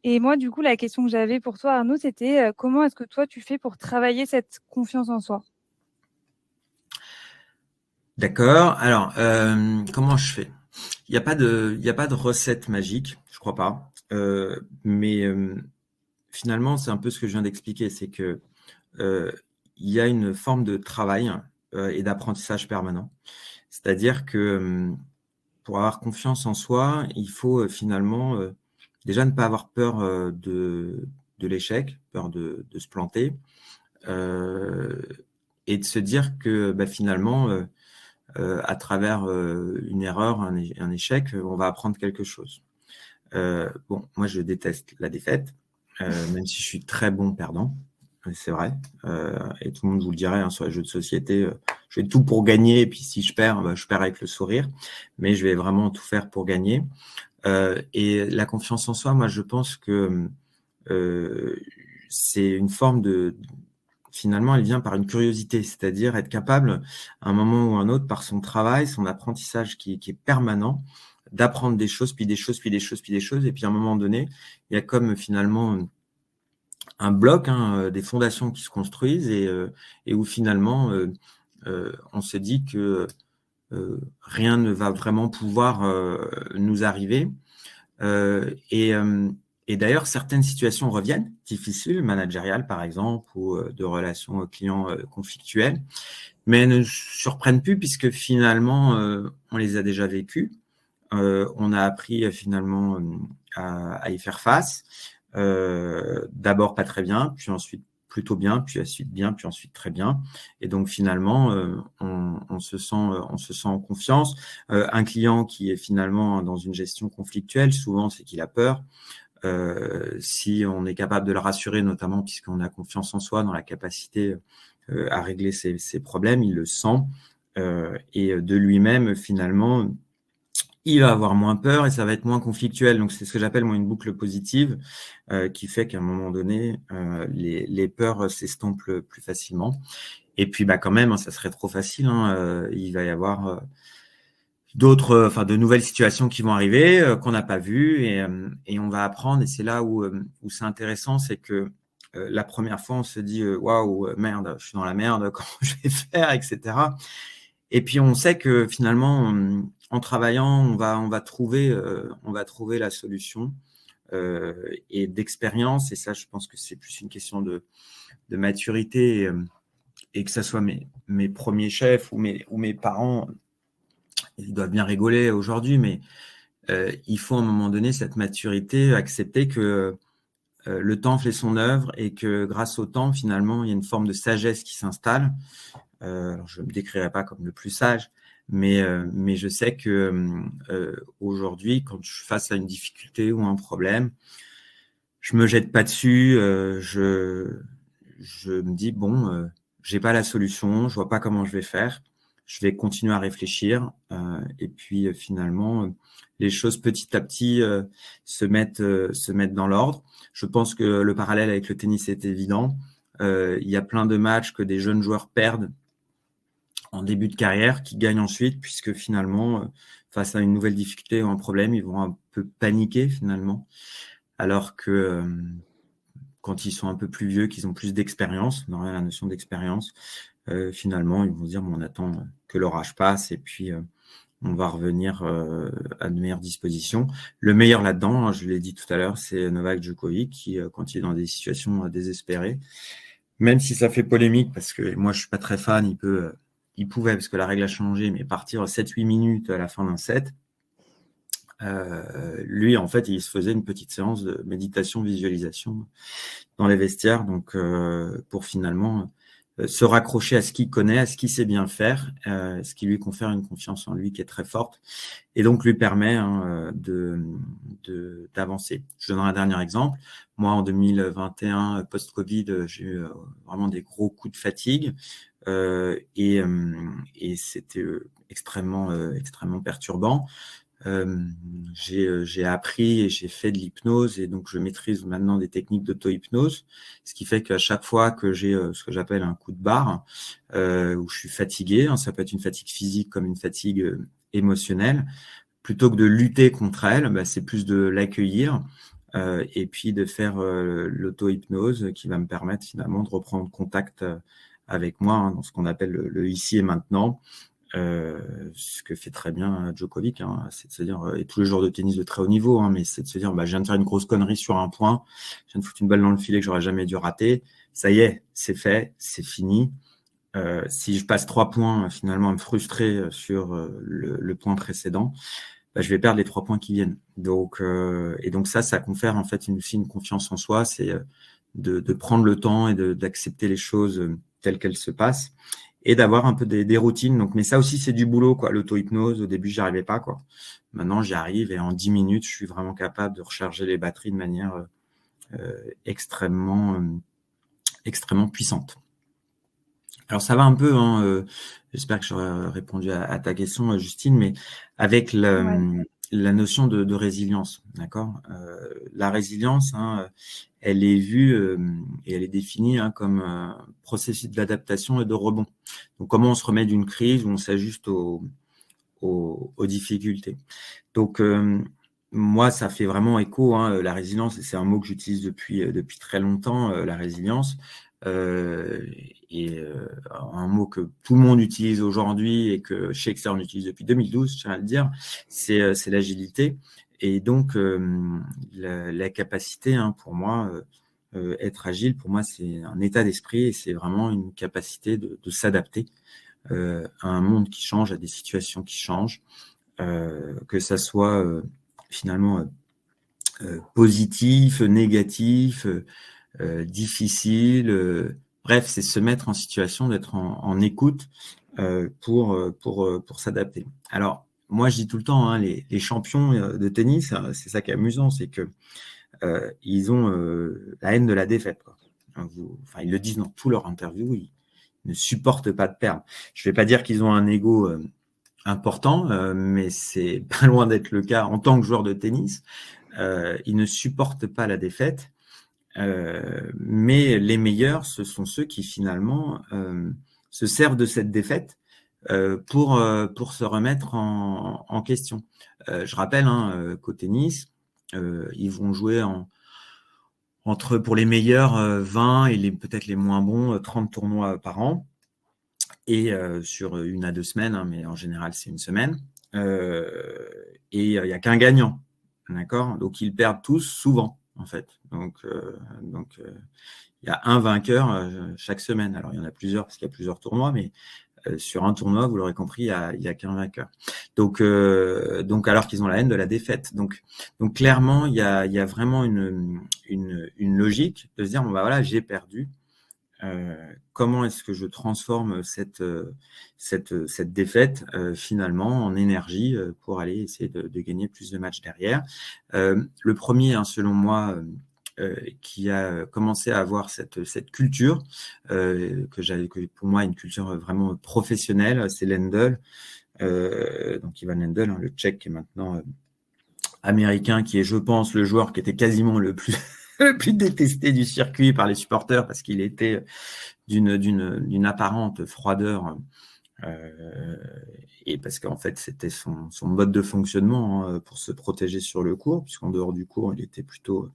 Et moi, du coup, la question que j'avais pour toi, Arnaud, c'était comment est-ce que toi, tu fais pour travailler cette confiance en soi? D'accord. Alors, comment je fais? Il n'y a pas de recette magique, je crois pas. Mais finalement, c'est un peu ce que je viens d'expliquer, c'est que il y a une forme de travail et d'apprentissage permanent. C'est-à-dire que pour avoir confiance en soi, il faut finalement déjà ne pas avoir peur de l'échec, peur de se planter, et de se dire que finalement, à travers une erreur, un échec, on va apprendre quelque chose. Bon, moi, je déteste la défaite, même si je suis très bon perdant, c'est vrai. Et tout le monde vous le dirait sur les jeux de société, je fais tout pour gagner, et puis si je perds, je perds avec le sourire, mais je vais vraiment tout faire pour gagner. Et la confiance en soi, moi, je pense que c'est une forme finalement, elle vient par une curiosité, c'est-à-dire être capable, à un moment ou à un autre, par son travail, son apprentissage qui est permanent, d'apprendre des choses, puis des choses, puis des choses, puis des choses. Et puis à un moment donné, il y a comme finalement un bloc, des fondations qui se construisent et où finalement, on se dit que rien ne va vraiment pouvoir nous arriver. Et d'ailleurs, certaines situations reviennent, difficiles, managériales par exemple, ou de relations clients conflictuelles, mais elles ne surprennent plus puisque finalement, on les a déjà vécues. On a appris finalement à y faire face. D'abord pas très bien, puis ensuite plutôt bien, puis ensuite bien, puis ensuite très bien. Et donc finalement, on se sent en confiance. Un client qui est finalement dans une gestion conflictuelle, souvent c'est qu'il a peur. Si on est capable de le rassurer, notamment puisqu'on a confiance en soi, dans la capacité à régler ses problèmes, il le sent. Et de lui-même, finalement, il va avoir moins peur et ça va être moins conflictuel. Donc, c'est ce que j'appelle, moi, une boucle positive qui fait qu'à un moment donné, les peurs s'estompent plus facilement. Et puis, bah, quand même, hein, ça serait trop facile. Il va y avoir de nouvelles situations qui vont arriver qu'on n'a pas vues et on va apprendre. Et c'est là où c'est intéressant, c'est que la première fois, on se dit waouh, merde, je suis dans la merde, comment je vais faire, etc. Et puis on sait que finalement, en travaillant, on va trouver la solution et d'expérience. Et ça, je pense que c'est plus une question de maturité et que ça soit mes premiers chefs ou mes parents. Ils doivent bien rigoler aujourd'hui, mais il faut à un moment donné cette maturité, accepter que le temps fait son œuvre et que grâce au temps, finalement, il y a une forme de sagesse qui s'installe. Alors je ne me décrirai pas comme le plus sage, mais je sais que aujourd'hui, quand je suis face à une difficulté ou un problème, je me jette pas dessus. Je me dis bon, j'ai pas la solution, je vois pas comment je vais faire. Je vais continuer à réfléchir et puis finalement, les choses petit à petit se mettent dans l'ordre. Je pense que le parallèle avec le tennis est évident. Il y a plein de matchs que des jeunes joueurs perdent en début de carrière, qui gagnent ensuite, puisque finalement, face à une nouvelle difficulté ou un problème, ils vont un peu paniquer finalement, alors que quand ils sont un peu plus vieux, qu'ils ont plus d'expérience, dans la notion d'expérience, finalement, ils vont se dire, bon, on attend que l'orage passe et puis on va revenir à de meilleures dispositions. Le meilleur là-dedans, je l'ai dit tout à l'heure, c'est Novak Djokovic, qui, quand il est dans des situations désespérées, même si ça fait polémique, parce que moi, je suis pas très fan, il pouvait, parce que la règle a changé, mais partir 7-8 minutes à la fin d'un set. Lui, en fait, il se faisait une petite séance de méditation, visualisation dans les vestiaires, donc pour finalement se raccrocher à ce qu'il connaît, à ce qu'il sait bien faire, ce qui lui confère une confiance en lui qui est très forte, et donc lui permet d'avancer. Je donnerai un dernier exemple. Moi, en 2021, post-Covid, j'ai eu vraiment des gros coups de fatigue et c'était extrêmement perturbant. J'ai appris et j'ai fait de l'hypnose et donc je maîtrise maintenant des techniques d'auto-hypnose, ce qui fait qu'à chaque fois que j'ai ce que j'appelle un coup de barre, où je suis fatigué, ça peut être une fatigue physique comme une fatigue émotionnelle, plutôt que de lutter contre elle, c'est plus de l'accueillir et puis de faire l'auto-hypnose qui va me permettre finalement de reprendre contact avec moi dans ce qu'on appelle le ici et maintenant. Ce que fait très bien Djokovic, c'est de se dire, et tous les joueurs de tennis de très haut niveau, mais c'est de se dire, je viens de faire une grosse connerie sur un point, je viens de foutre une balle dans le filet que j'aurais jamais dû rater, ça y est, c'est fait, c'est fini. Si je passe 3 points finalement à me frustrer sur le point précédent, je vais perdre les 3 points qui viennent. Donc, et donc ça confère en fait aussi une confiance en soi, c'est de prendre le temps et d'accepter les choses telles qu'elles se passent. Et d'avoir un peu des routines. Donc, mais ça aussi, c'est du boulot, quoi. L'auto-hypnose, au début, j'y arrivais pas, quoi. Maintenant, j'y arrive et en 10 minutes, je suis vraiment capable de recharger les batteries de manière extrêmement puissante. Alors, ça va un peu, j'espère que j'aurai répondu à ta question, Justine, mais avec la notion de résilience, d'accord. La résilience, elle est vue et elle est définie comme un processus d'adaptation et de rebond. Donc, comment on se remet d'une crise où on s'ajuste aux difficultés. Donc, moi, ça fait vraiment écho, la résilience, c'est un mot que j'utilise depuis très longtemps, la résilience. Un mot que tout le monde utilise aujourd'hui et que chez Externe utilise depuis 2012, je tiens à le dire, c'est l'agilité. Et donc, la capacité, pour moi, être agile, pour moi, c'est un état d'esprit et c'est vraiment une capacité de s'adapter à un monde qui change, à des situations qui changent, que ça soit finalement positif, négatif, difficile. Bref, c'est se mettre en situation d'être en écoute pour s'adapter. Alors, moi, je dis tout le temps, hein, les champions de tennis, c'est ça qui est amusant, c'est que ils ont la haine de la défaite, quoi. Enfin, ils le disent dans tous leurs interviews, ils ne supportent pas de perdre. Je ne vais pas dire qu'ils ont un ego important, mais c'est pas loin d'être le cas en tant que joueur de tennis. Ils ne supportent pas la défaite, mais les meilleurs, ce sont ceux qui finalement se servent de cette défaite pour se remettre en question. Je rappelle qu'au tennis, ils vont jouer entre, pour les meilleurs, 20 et peut-être les moins bons, 30 tournois par an, et sur 1 à 2 semaines, hein, mais en général, c'est 1 semaine. Et il n'y a qu'un gagnant, d'accord? Donc, ils perdent tous souvent, en fait. Donc, il y a un vainqueur chaque semaine. Alors, il y en a plusieurs parce qu'il y a plusieurs tournois, mais sur un tournoi, vous l'aurez compris, il y a qu'un vainqueur. Donc, alors qu'ils ont la haine de la défaite. Donc clairement, il y a vraiment une logique de se dire, bon, bah voilà, j'ai perdu. Comment est-ce que je transforme cette défaite finalement en énergie pour aller essayer de gagner plus de matchs derrière. Le premier, hein, selon moi, qui a commencé à avoir cette culture, que pour moi une culture vraiment professionnelle, c'est Lendl. Donc Ivan Lendl, hein, le Tchèque qui est maintenant américain, qui est, je pense, le joueur qui était quasiment le plus le plus détesté du circuit par les supporters parce qu'il était d'une apparente froideur, et parce qu'en fait c'était son mode de fonctionnement, hein, pour se protéger sur le court, puisqu'en dehors du court il était plutôt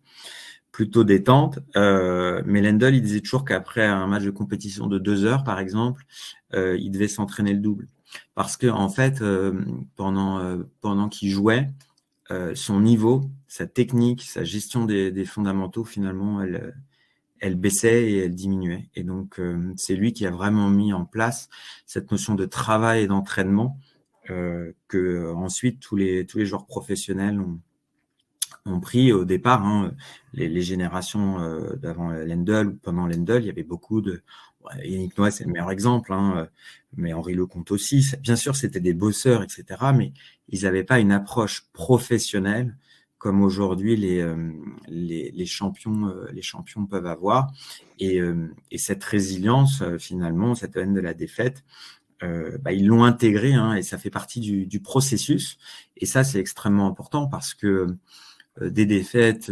détente. Mais Lendl, il disait toujours qu'après un match de compétition de 2 heures, par exemple, il devait s'entraîner le double. Parce que en fait, pendant qu'il jouait, son niveau, sa technique, sa gestion des fondamentaux, finalement, elle baissait et elle diminuait. Et donc, c'est lui qui a vraiment mis en place cette notion de travail et d'entraînement que ensuite tous les joueurs professionnels ont pris au départ, hein. Les générations d'avant Lendl ou pendant Lendl, il y avait beaucoup de... Yannick Noah, c'est le meilleur exemple, hein, mais Henri Lecomte aussi. Bien sûr, c'était des bosseurs, etc., mais ils n'avaient pas une approche professionnelle comme aujourd'hui les champions peuvent avoir. Et cette résilience, finalement, cette haine de la défaite, ils l'ont intégré, hein, et ça fait partie du processus. Et ça, c'est extrêmement important parce que des défaites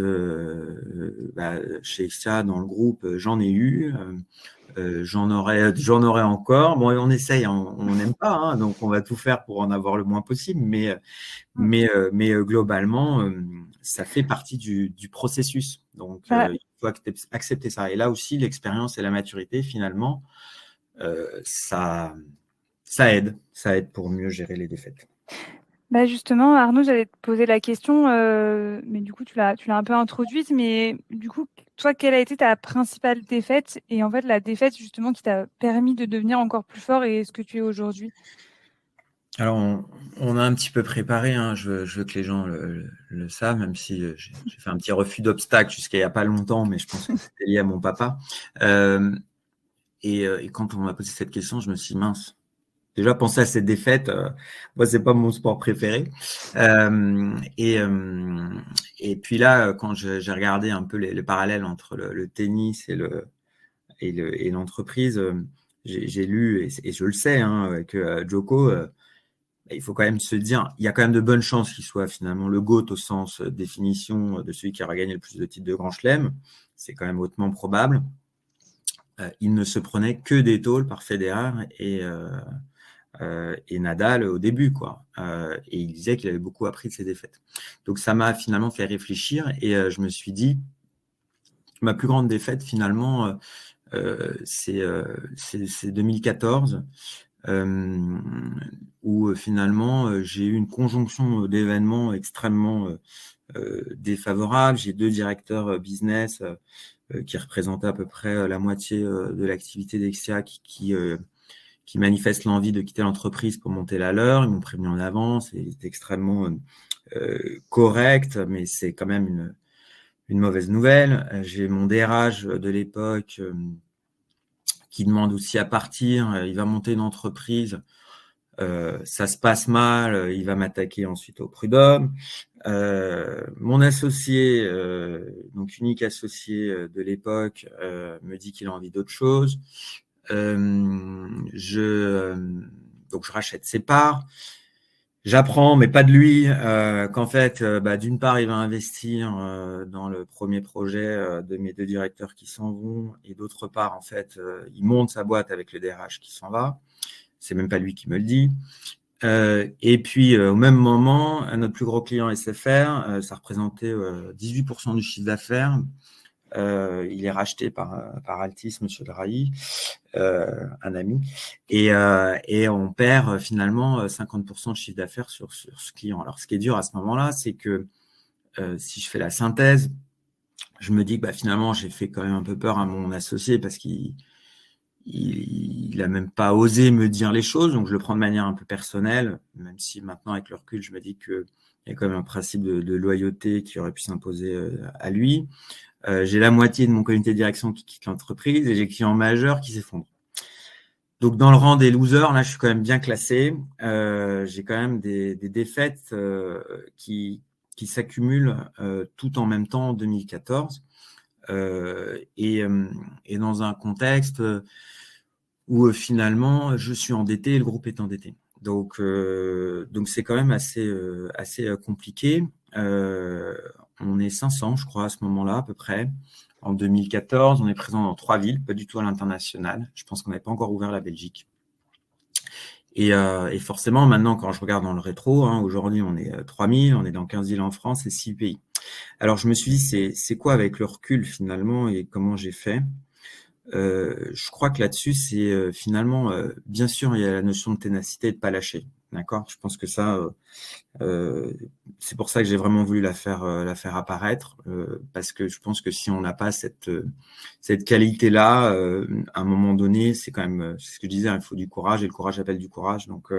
chez XA dans le groupe, j'en ai eu, j'en aurai encore. Bon, on essaye, hein, on n'aime pas, hein, donc on va tout faire pour en avoir le moins possible, mais globalement, ça fait partie du processus. Donc, il faut accepter ça. Et là aussi, l'expérience et la maturité, finalement, ça aide pour mieux gérer les défaites. Bah justement, Arnaud, j'allais te poser la question, mais du coup, tu l'as un peu introduite, mais du coup, toi, quelle a été ta principale défaite et en fait la défaite justement qui t'a permis de devenir encore plus fort et ce que tu es aujourd'hui? Alors, on a un petit peu préparé, hein, je veux que les gens le savent, même si j'ai fait un petit refus d'obstacle jusqu'à il n'y a pas longtemps, mais je pense que c'était lié à mon papa. Et quand on m'a posé cette question, je me suis dit, mince, déjà penser à cette défaite, moi, c'est pas mon sport préféré. Et puis là, quand j'ai regardé un peu les parallèles entre le tennis et l'entreprise, j'ai lu, et je le sais, hein, que Djoko, il faut quand même se dire, il y a quand même de bonnes chances qu'il soit finalement le GOAT au sens définition de celui qui aura gagné le plus de titres de Grand Chelem. C'est quand même hautement probable. Il ne se prenait que des tôles par Federer et Nadal au début, quoi. Et il disait qu'il avait beaucoup appris de ses défaites. Donc ça m'a finalement fait réfléchir, et je me suis dit, ma plus grande défaite finalement, c'est 2014. Où finalement j'ai eu une conjonction d'événements extrêmement défavorables. J'ai 2 directeurs business qui représentaient à peu près la moitié de l'activité d'Exia qui manifestent l'envie de quitter l'entreprise pour monter la leur. Ils m'ont prévenu en avance et ils étaient extrêmement correcte, mais c'est quand même une mauvaise nouvelle. J'ai mon DRH de l'époque qui demande aussi à partir. Il va monter une entreprise. Ça se passe mal. Il va m'attaquer ensuite au prud'homme. Mon associé, donc unique associé de l'époque, me dit qu'il a envie d'autre chose. Donc je rachète ses parts. J'apprends, mais pas de lui, qu'en fait, d'une part, il va investir dans le premier projet de mes 2 directeurs qui s'en vont, et d'autre part, en fait, il monte sa boîte avec le DRH qui s'en va. C'est même pas lui qui me le dit. Et puis, au même moment, notre plus gros client SFR, ça représentait 18% du chiffre d'affaires. Il est racheté par Altis, Monsieur Drahi, un ami, et on perd finalement 50% de chiffre d'affaires sur ce client. Alors, ce qui est dur à ce moment-là, c'est que si je fais la synthèse, je me dis que finalement, j'ai fait quand même un peu peur à mon associé parce qu'il a même pas osé me dire les choses, donc je le prends de manière un peu personnelle, même si maintenant, avec le recul, je me dis qu'il y a quand même un principe de loyauté qui aurait pu s'imposer à lui. J'ai la moitié de mon comité de direction qui quitte l'entreprise et j'ai le client majeur qui s'effondre. Donc, dans le rang des losers, là, je suis quand même bien classé. J'ai quand même des défaites qui s'accumulent tout en même temps en 2014. Et dans un contexte où finalement, je suis endetté et le groupe est endetté. Donc c'est quand même assez compliqué. On est 500, je crois, à ce moment-là, à peu près. En 2014, on est présent dans 3 villes, pas du tout à l'international. Je pense qu'on n'avait pas encore ouvert la Belgique. Et forcément, maintenant, quand je regarde dans le rétro, aujourd'hui, on est 3000, on est dans 15 villes en France et 6 pays. Alors, je me suis dit, c'est quoi avec le recul, finalement, et comment j'ai fait ? Je crois que là-dessus, c'est finalement, bien sûr, il y a la notion de ténacité et de pas lâcher. D'accord ? Je pense que ça, c'est pour ça que j'ai vraiment voulu la faire apparaître, parce que je pense que si on n'a pas cette qualité-là, à un moment donné, c'est quand même, c'est ce que je disais, il faut du courage et le courage appelle du courage. Donc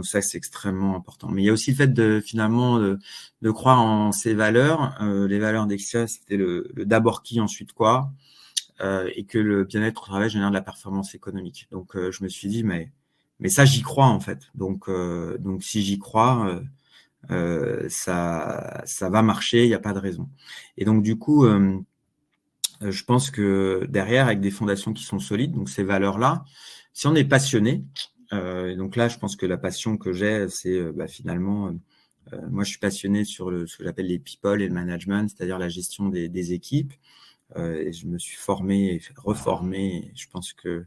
ça, c'est extrêmement important. Mais il y a aussi le fait de croire en ses valeurs. Les valeurs d'Exia, c'était le d'abord qui, ensuite quoi. Et que le bien-être au travail génère de la performance économique. Donc, je me suis dit, mais ça, j'y crois en fait. Donc si j'y crois, ça va marcher, il n'y a pas de raison. Et donc, du coup, je pense que derrière, avec des fondations qui sont solides, donc ces valeurs-là, si on est passionné, donc là, je pense que la passion que j'ai, c'est finalement, moi, je suis passionné sur ce que j'appelle les people et le management, c'est-à-dire la gestion des équipes. Et je me suis formé et reformé. Et je pense que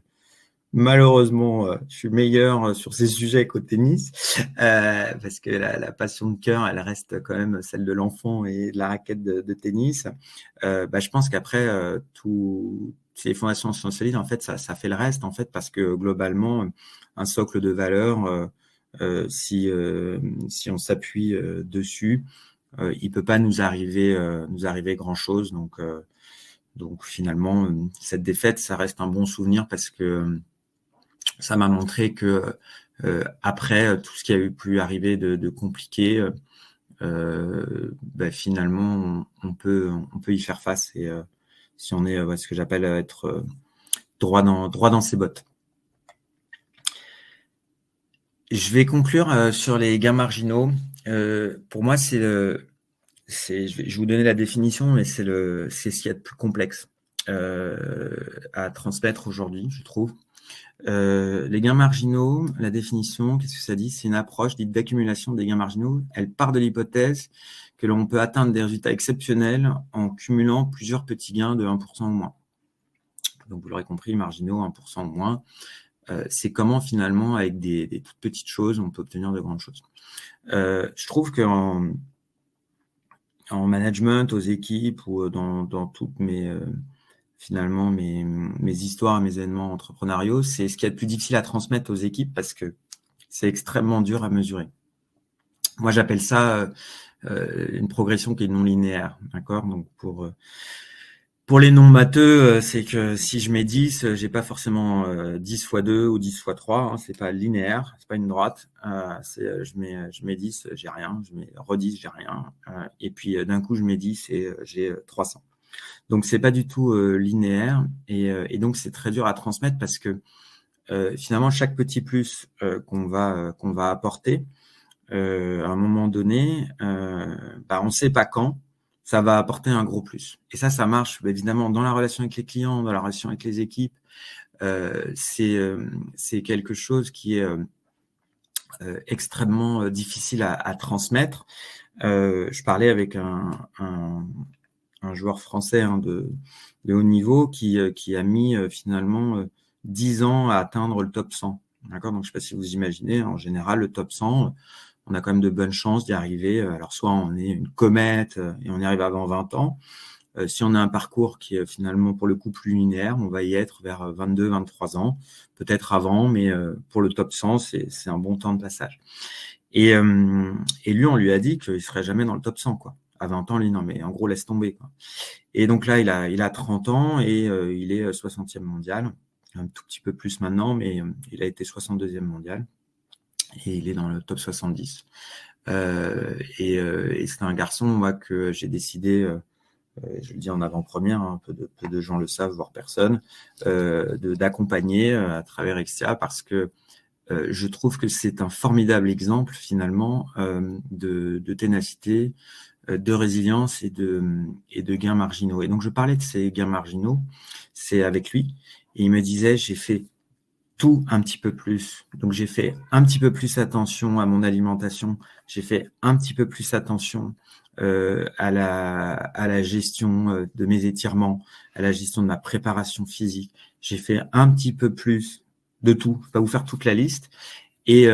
malheureusement, je suis meilleur sur ces sujets qu'au tennis, parce que la passion de cœur, elle reste quand même celle de l'enfant et de la raquette de tennis. Je pense qu'après, si les fondations sont solides, en fait, ça fait le reste, en fait, parce que globalement, un socle de valeurs, si on s'appuie dessus, il peut pas nous arriver grand-chose. Donc finalement, cette défaite, ça reste un bon souvenir parce que ça m'a montré que après tout ce qui a pu arriver de compliqué, finalement, on peut y faire face et si on est ce que j'appelle être droit dans ses bottes. Je vais conclure sur les gains marginaux. Pour moi, je vais vous donner la définition, mais c'est ce qu'il y a de plus complexe à transmettre aujourd'hui, je trouve. Les gains marginaux, la définition, qu'est-ce que ça dit ? C'est une approche dite d'accumulation des gains marginaux. Elle part de l'hypothèse que l'on peut atteindre des résultats exceptionnels en cumulant plusieurs petits gains de 1% ou moins. Donc, vous l'aurez compris, marginaux, 1% ou moins. C'est comment, finalement, avec des toutes petites choses, on peut obtenir de grandes choses. Je trouve qu'en management, aux équipes ou dans toutes finalement mes histoires, mes événements entrepreneuriaux, c'est ce qui est le plus difficile à transmettre aux équipes parce que c'est extrêmement dur à mesurer. Moi, j'appelle ça une progression qui est non linéaire, d'accord ? Donc Pour les non matheux, c'est que si je mets 10, j'ai pas forcément 10 fois 2 ou 10 fois 3. Hein, c'est pas linéaire, c'est pas une droite. Je mets 10, j'ai rien. Je mets re-10, j'ai rien. Et puis d'un coup, je mets 10 et j'ai 300. Donc c'est pas du tout linéaire et donc c'est très dur à transmettre parce que finalement chaque petit plus qu'on va apporter à un moment donné, on ne sait pas quand ça va apporter un gros plus. Et ça marche évidemment dans la relation avec les clients, dans la relation avec les équipes. C'est quelque chose qui est extrêmement difficile à transmettre. Je parlais avec un joueur français de haut niveau qui a mis finalement 10 ans à atteindre le top 100. D'accord. Donc, je ne sais pas si vous imaginez, en général, le top 100, on a quand même de bonnes chances d'y arriver. Alors, soit on est une comète et on y arrive avant 20 ans. Si on a un parcours qui est finalement, pour le coup, plus linéaire, on va y être vers 22, 23 ans, peut-être avant, mais pour le top 100, c'est un bon temps de passage. Et lui, on lui a dit qu'il ne serait jamais dans le top 100, quoi. À 20 ans, lui, non, mais en gros, laisse tomber, quoi. Et donc là, il a 30 ans et il est 60e mondial, un tout petit peu plus maintenant, mais il a été 62e mondial et il est dans le top 70. Et c'est un garçon, moi, que j'ai décidé, je le dis en avant-première, hein, peu de gens le savent, voire personne, d'accompagner à travers Extia parce que je trouve que c'est un formidable exemple finalement de ténacité, de résilience et de gains marginaux. Et donc, je parlais de ces gains marginaux, c'est avec lui, et il me disait, j'ai fait tout un petit peu plus. Donc, j'ai fait un petit peu plus attention à mon alimentation, j'ai fait un petit peu plus attention à la gestion de mes étirements, à la gestion de ma préparation physique. J'ai fait un petit peu plus de tout. Je ne vais pas vous faire toute la liste. Et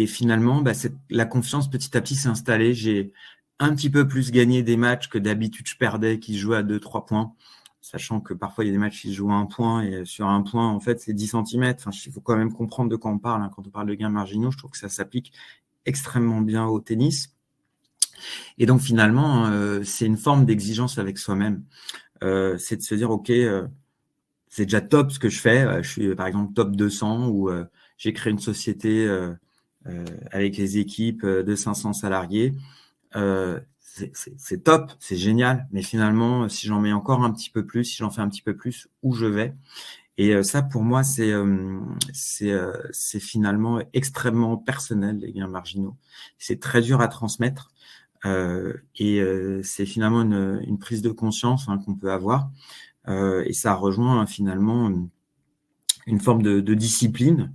finalement, la confiance petit à petit s'est installée. J'ai un petit peu plus gagné des matchs que d'habitude je perdais, qui se jouaient à 2-3 points, sachant que parfois il y a des matchs qui se jouent à 1 point et sur 1 point, en fait, c'est 10 centimètres. Enfin, il faut quand même comprendre de quoi on parle. Hein. Quand on parle de gains marginaux, je trouve que ça s'applique extrêmement bien au tennis. Et donc finalement, c'est une forme d'exigence avec soi-même. C'est de se dire, OK, c'est déjà top ce que je fais. Je suis par exemple top 200 ou j'ai créé une société avec les équipes de 500 salariés. C'est top, c'est génial. Mais finalement, si j'en mets encore un petit peu plus, si j'en fais un petit peu plus, où je vais? Et ça, pour moi, c'est finalement extrêmement personnel, les gains marginaux. C'est très dur à transmettre. Et c'est finalement une prise de conscience qu'on peut avoir. Et ça rejoint finalement une forme de discipline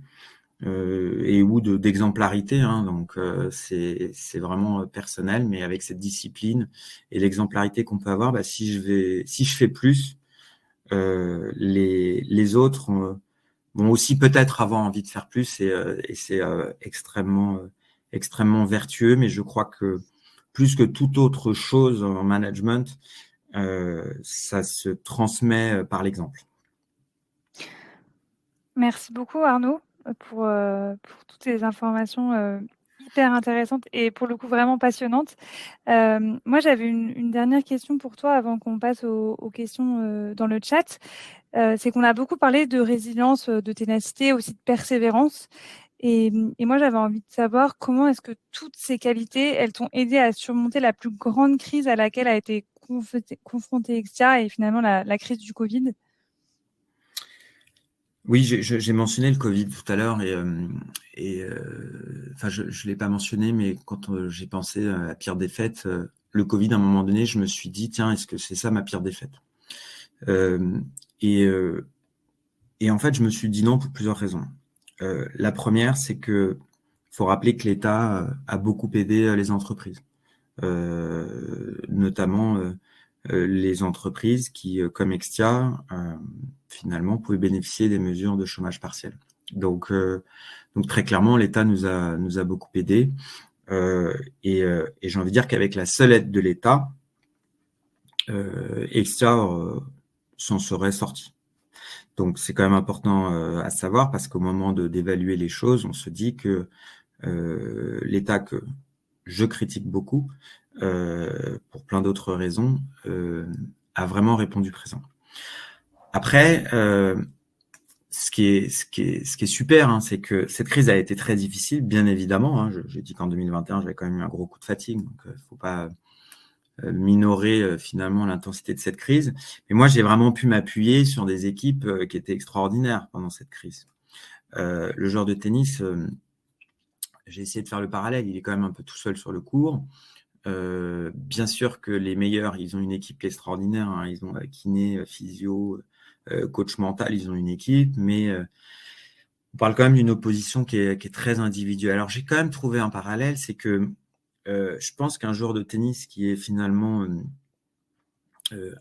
et ou d'exemplarité. Donc, c'est vraiment personnel, mais avec cette discipline et l'exemplarité qu'on peut avoir, si je fais plus, les autres vont aussi peut-être avoir envie de faire plus et c'est extrêmement vertueux. Mais je crois que plus que toute autre chose en management, ça se transmet par l'exemple. Merci beaucoup Arnaud pour toutes ces informations hyper intéressantes et pour le coup vraiment passionnantes. Moi, j'avais une dernière question pour toi avant qu'on passe aux questions dans le chat. C'est qu'on a beaucoup parlé de résilience, de ténacité, aussi de persévérance. Et moi, j'avais envie de savoir comment est-ce que toutes ces qualités, elles t'ont aidé à surmonter la plus grande crise à laquelle a été confrontée Exia et finalement la crise du Covid. Oui, j'ai mentionné le Covid tout à l'heure enfin, je l'ai pas mentionné, mais quand j'ai pensé à la pire défaite, le Covid, à un moment donné, je me suis dit, tiens, est-ce que c'est ça ma pire défaite? Et en fait, je me suis dit non pour plusieurs raisons. La première, c'est que faut rappeler que l'État a beaucoup aidé les entreprises, notamment les entreprises qui, comme Extia, finalement, pouvaient bénéficier des mesures de chômage partiel. Donc très clairement, l'État nous a beaucoup aidés. Et j'ai envie de dire qu'avec la seule aide de l'État, Extia s'en serait sorti. Donc, c'est quand même important à savoir parce qu'au moment d'évaluer les choses, on se dit que l'État, que je critique beaucoup, pour plein d'autres raisons, a vraiment répondu présent. Après, ce qui est super, hein, c'est que cette crise a été très difficile, bien évidemment. Hein, je dis qu'en 2021, j'avais quand même eu un gros coup de fatigue, donc faut pas minorer finalement l'intensité de cette crise. Mais moi, j'ai vraiment pu m'appuyer sur des équipes qui étaient extraordinaires pendant cette crise. Le joueur de tennis, j'ai essayé de faire le parallèle, il est quand même un peu tout seul sur le court. Bien sûr que les meilleurs, ils ont une équipe qui est extraordinaire, hein. Ils ont kiné, physio, coach mental, ils ont une équipe, mais on parle quand même d'une opposition qui est très individuelle. Alors, j'ai quand même trouvé un parallèle, c'est que je pense qu'un joueur de tennis qui est finalement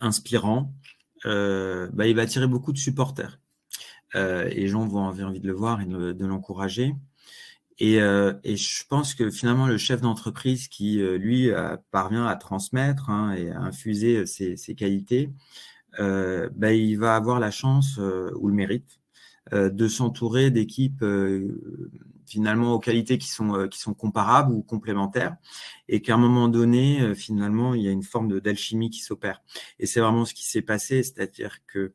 inspirant, il va attirer beaucoup de supporters. Et les gens vont avoir envie de le voir et de l'encourager. Et je pense que finalement, le chef d'entreprise qui, lui, parvient à transmettre, hein, et à infuser ses qualités, il va avoir la chance ou le mérite de s'entourer d'équipes finalement aux qualités qui sont comparables ou complémentaires, et qu'à un moment donné, finalement, il y a une forme d'alchimie qui s'opère. Et c'est vraiment ce qui s'est passé, c'est-à-dire que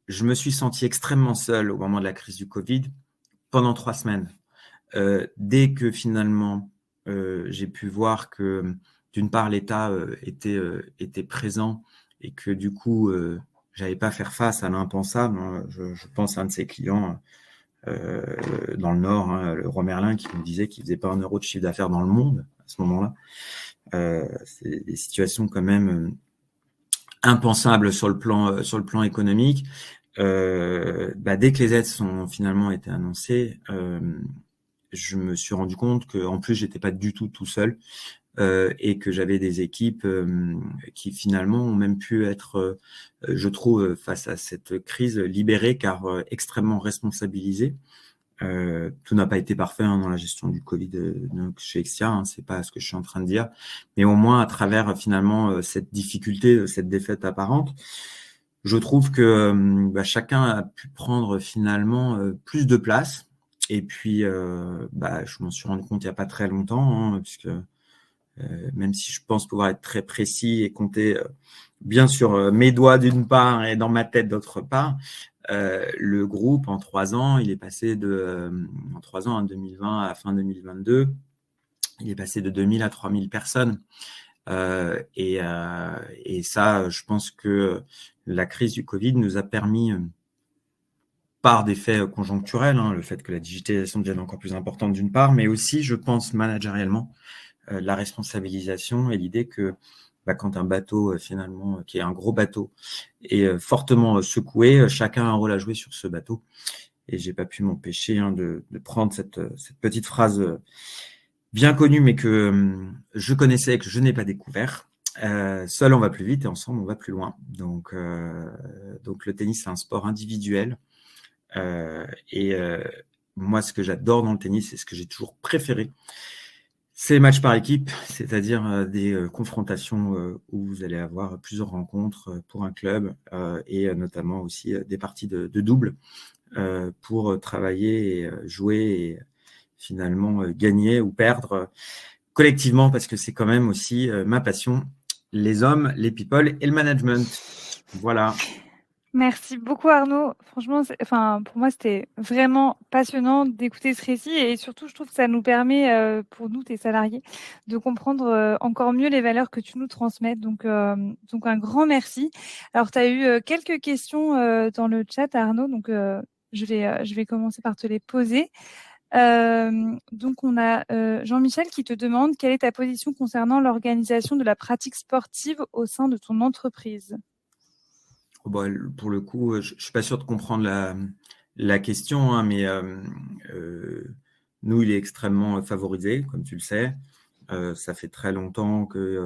je me suis senti extrêmement seul au moment de la crise du Covid pendant 3 semaines. Dès que finalement j'ai pu voir que d'une part l'État était présent et que du coup j'allais pas faire face à l'impensable, hein. Je pense à un de ses clients dans le Nord, hein, le Roi Merlin, qui me disait qu'il faisait pas 1 euro de chiffre d'affaires dans le monde à ce moment-là. C'est des situations quand même impensables sur le plan économique. Dès que les aides sont finalement été annoncées, je me suis rendu compte qu'en plus, j'étais pas du tout seul, et que j'avais des équipes qui finalement ont même pu être, je trouve, face à cette crise, libérées car extrêmement responsabilisées. Tout n'a pas été parfait, hein, dans la gestion du Covid donc chez Exia, hein, c'est pas ce que je suis en train de dire, mais au moins à travers finalement cette difficulté, cette défaite apparente, je trouve que chacun a pu prendre finalement plus de place. Et puis, je m'en suis rendu compte il n'y a pas très longtemps, hein, puisque même si je pense pouvoir être très précis et compter bien sur mes doigts d'une part et dans ma tête d'autre part, le groupe en 3 ans, il est passé en 3 ans, en 2020 à fin 2022, il est passé de 2000 à 3000 personnes. Et ça, je pense que la crise du Covid nous a permis, par des faits conjoncturels, hein, le fait que la digitalisation devienne encore plus importante d'une part, mais aussi, je pense, managériellement, la responsabilisation et l'idée que quand un bateau, finalement, qui est un gros bateau, est fortement secoué, chacun a un rôle à jouer sur ce bateau. Et j'ai pas pu m'empêcher, hein, de prendre cette petite phrase bien connue, mais que je connaissais et que je n'ai pas découvert. Seul, on va plus vite et ensemble, on va plus loin. Donc le tennis, c'est un sport individuel. Moi, ce que j'adore dans le tennis et ce que j'ai toujours préféré, c'est les matchs par équipe, c'est-à-dire des confrontations où vous allez avoir plusieurs rencontres pour un club, et notamment aussi des parties de double pour travailler et jouer et finalement gagner ou perdre collectivement, parce que c'est quand même aussi ma passion, les hommes, les people et le management. Voilà. Merci beaucoup Arnaud. Franchement, pour moi, c'était vraiment passionnant d'écouter ce récit et surtout, je trouve que ça nous permet, pour nous, tes salariés, de comprendre encore mieux les valeurs que tu nous transmets. Donc un grand merci. Alors, tu as eu quelques questions dans le chat, Arnaud. Donc, je vais commencer par te les poser. Donc, on a Jean-Michel qui te demande quelle est ta position concernant l'organisation de la pratique sportive au sein de ton entreprise. Pour le coup, je suis pas sûr de comprendre la question, hein, mais nous, il est extrêmement favorisé, comme tu le sais. Ça fait très longtemps qu'il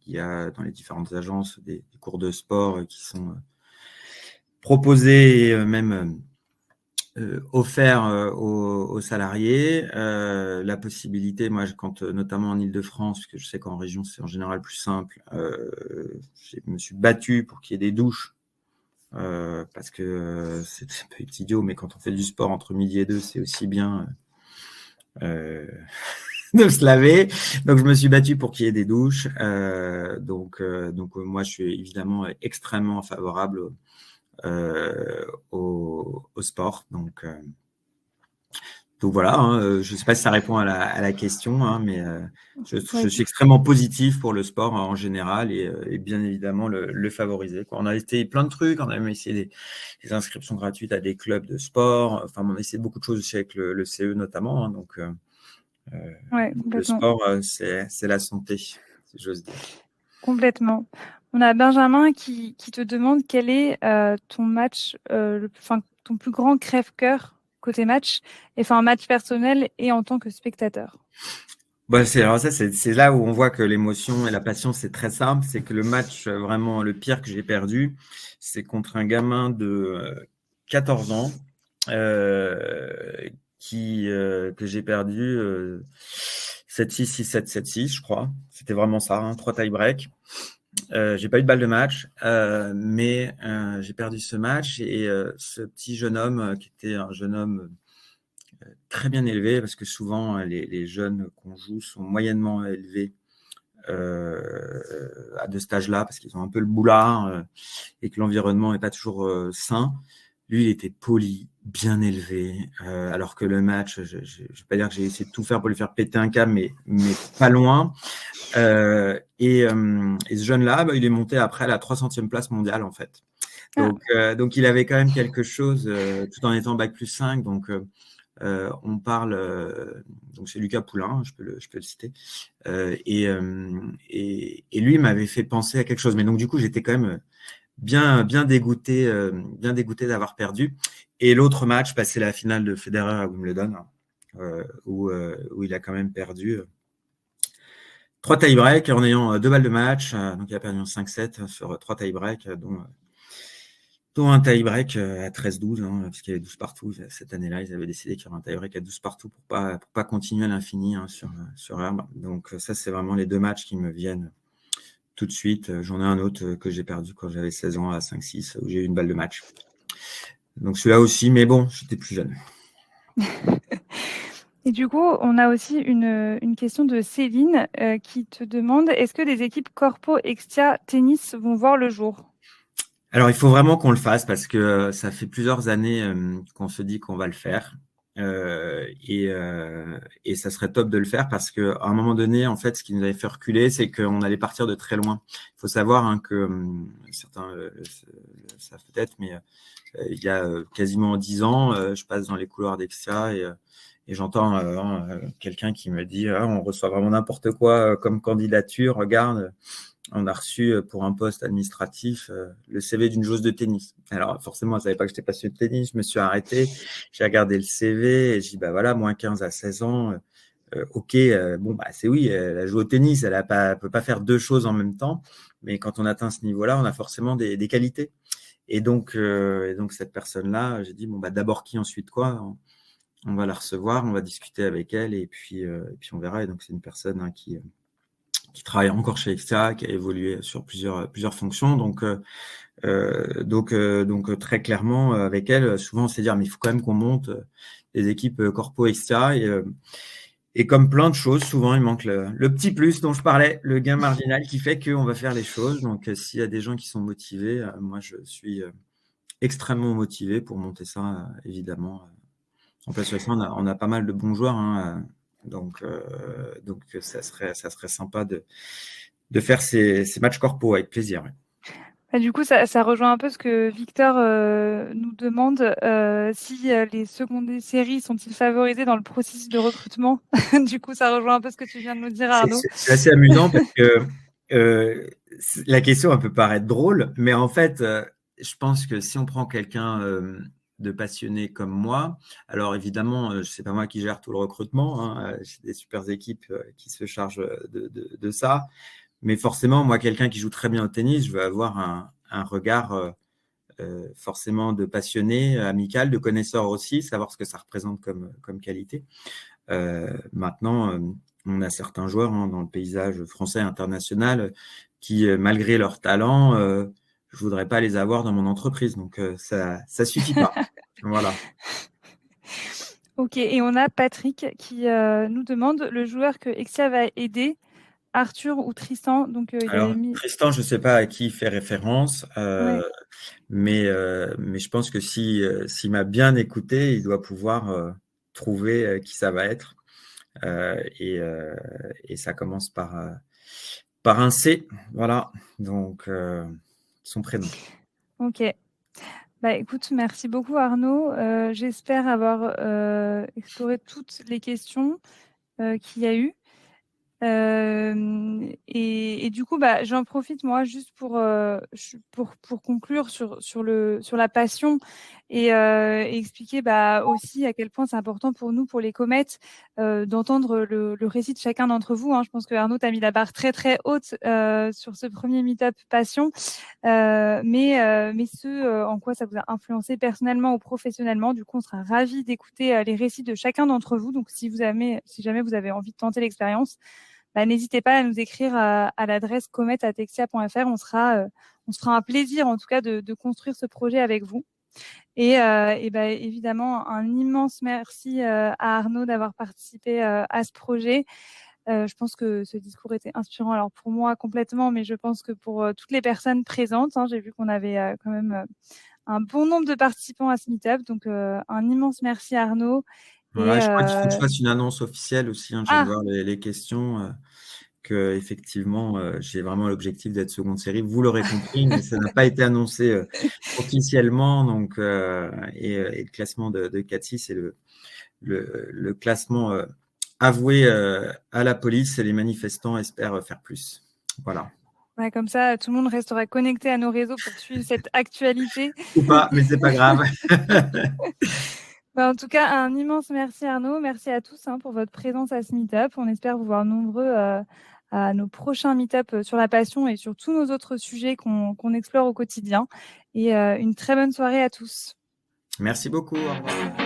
y a dans les différentes agences des cours de sport qui sont proposés et même offerts aux salariés. La possibilité, moi, quand notamment en Île-de-France, parce que je sais qu'en région, c'est en général plus simple, je me suis battu pour qu'il y ait des douches. Parce que c'est un peu idiot, mais quand on fait du sport entre midi et 2, c'est aussi bien de se laver. Donc, je me suis battu pour qu'il y ait des douches. Moi, je suis évidemment extrêmement favorable au sport. Donc voilà, hein, je ne sais pas si ça répond à la question, hein, mais je suis extrêmement positif pour le sport en général et bien évidemment le favoriser, quoi. On a essayé plein de trucs, on a même essayé des inscriptions gratuites à des clubs de sport. Enfin, on a essayé beaucoup de choses aussi avec le CE notamment. Hein, le sport, c'est la santé, si j'ose dire. Complètement. On a Benjamin qui te demande quel est ton match, ton plus grand crève-cœur côté match, enfin match personnel et en tant que spectateur. C'est là où on voit que l'émotion et la passion, c'est très simple. C'est que le match, vraiment le pire que j'ai perdu, c'est contre un gamin de 14 ans que j'ai perdu 7-6, 6-7, 7-6, je crois. C'était vraiment ça, hein, 3 tie-break. J'ai pas eu de balle de match, mais j'ai perdu ce match et ce petit jeune homme qui était un jeune homme très bien élevé, parce que souvent les jeunes qu'on joue sont moyennement élevés à de cet âge-là, parce qu'ils ont un peu le boulard et que l'environnement n'est pas toujours sain. Lui, il était poli, bien élevé, alors que le match, je ne vais pas dire que j'ai essayé de tout faire pour lui faire péter un câble, mais pas loin. Et ce jeune-là, il est monté après à la 300e place mondiale, en fait. Donc, il avait quand même quelque chose, tout en étant bac+5. Donc, on parle, donc c'est Lucas Poulain, je peux le citer, et lui m'avait fait penser à quelque chose. Mais donc, du coup, j'étais quand même bien dégoûté d'avoir perdu. Et l'autre match, c'est la finale de Federer à Wimbledon, où il a quand même perdu 3 tie-breaks en ayant 2 balles de match. Donc, il a perdu en 5-7 sur 3 tie-breaks, dont un tie-break à 13-12, hein, puisqu'il y avait 12 partout. Cette année-là, ils avaient décidé qu'il y aurait un tie-break à 12 partout pour pas continuer à l'infini, hein, sur herbe. Donc, ça, c'est vraiment les 2 matchs qui me viennent tout de suite. J'en ai un autre que j'ai perdu quand j'avais 16 ans à 5-6, où j'ai eu une balle de match. Donc, celui-là aussi, mais bon, j'étais plus jeune. Et du coup, on a aussi une question de Céline qui te demande, est-ce que des équipes Corpo Extia Tennis vont voir le jour? Alors, il faut vraiment qu'on le fasse, parce que ça fait plusieurs années qu'on se dit qu'on va le faire. Et ça serait top de le faire, parce qu'à un moment donné, en fait, ce qui nous avait fait reculer, c'est qu'on allait partir de très loin. Il faut savoir, hein, que certains le savent peut-être, mais il y a quasiment 10 ans, je passe dans les couloirs d'Exia et j'entends quelqu'un qui me dit on reçoit vraiment n'importe quoi comme candidature, regarde, on a reçu pour un poste administratif le CV d'une joueuse de tennis. Alors forcément, elle ne savait pas que j'étais passionné de tennis, je me suis arrêté, j'ai regardé le CV et j'ai dit voilà, moins 15 à 16 ans, ok, c'est oui, elle a joué au tennis, elle ne peut pas faire 2 choses en même temps, mais quand on atteint ce niveau-là, on a forcément des qualités. Et donc cette personne-là, j'ai dit d'abord qui, ensuite quoi. On va la recevoir, on va discuter avec elle et puis on verra. Et donc c'est une personne, hein, qui travaille encore chez Exia, qui a évolué sur plusieurs fonctions. Donc très clairement avec elle, souvent on s'est dit mais il faut quand même qu'on monte des équipes corpo Exia et comme plein de choses, souvent il manque le petit plus dont je parlais, le gain marginal qui fait qu'on va faire les choses. Donc s'il y a des gens qui sont motivés, moi je suis extrêmement motivé pour monter ça, évidemment. En plus, on a pas mal de bons joueurs, hein, donc ça serait sympa de faire ces matchs corpo avec plaisir. Ouais. Du coup, ça rejoint un peu ce que Victor nous demande, si les secondes séries sont-ils favorisées dans le processus de recrutement? Du coup, ça rejoint un peu ce que tu viens de nous dire, Arnaud. C'est assez amusant parce que la question, elle peut paraître drôle, mais en fait, je pense que si on prend quelqu'un de passionné comme moi, alors évidemment, c'est pas moi qui gère tout le recrutement, hein, j'ai des super équipes qui se chargent de ça, mais forcément, moi, quelqu'un qui joue très bien au tennis, je veux avoir un regard forcément de passionné, amical, de connaisseur aussi, savoir ce que ça représente comme qualité. Maintenant, on a certains joueurs, hein, dans le paysage français et international qui, malgré leur talent, je voudrais pas les avoir dans mon entreprise. Donc, ça suffit pas. Voilà. Ok, et on a Patrick qui nous demande le joueur que Exia va aider, Arthur ou Tristan. Donc il avait Alors, mis. Tristan, je ne sais pas à qui il fait référence, Ouais. mais je pense que si, s'il m'a bien écouté, il doit pouvoir trouver qui ça va être. Et ça commence par un C, voilà, donc son prénom. Ok. Bah, écoute, merci beaucoup Arnaud. J'espère avoir exploré toutes les questions qu'il y a eu. Et du coup, bah, j'en profite moi juste pour conclure sur la passion et expliquer bah, aussi à quel point c'est important pour nous, pour les comètes, d'entendre le récit de chacun d'entre vous, hein. Je pense que Arnaud t'a mis la barre très très haute sur ce premier meet-up passion, mais en quoi ça vous a influencé personnellement ou professionnellement. Du coup, on sera ravis d'écouter les récits de chacun d'entre vous. Donc, si jamais vous avez envie de tenter l'expérience, bah, n'hésitez pas à nous écrire à l'adresse comet@texia.fr. On sera un plaisir, en tout cas, de construire ce projet avec vous. Et bah, évidemment, un immense merci à Arnaud d'avoir participé à ce projet. Je pense que ce discours était inspirant, alors pour moi complètement, mais je pense que pour toutes les personnes présentes, hein, j'ai vu qu'on avait quand même un bon nombre de participants à ce meet-up. Donc, un immense merci Arnaud. Voilà, Et, je crois qu'il faut que je fasse une annonce officielle aussi, hein, je viens de ah, voir les questions, que effectivement, j'ai vraiment l'objectif d'être seconde série. Vous l'aurez compris, mais ça n'a pas été annoncé officiellement. Donc, et le classement de Cathy, c'est le classement avoué à la police, et les manifestants espèrent faire plus. Voilà. ouais, comme ça, tout le monde restera connecté à nos réseaux pour suivre cette actualité. Ou pas, mais c'est pas grave. Bah, en tout cas, un immense merci Arnaud. Merci à tous pour votre présence à ce meet-up. On espère vous voir nombreux à nos prochains meet-up sur la passion et sur tous nos autres sujets qu'on explore au quotidien. Et une très bonne soirée à tous. Merci beaucoup. Au revoir.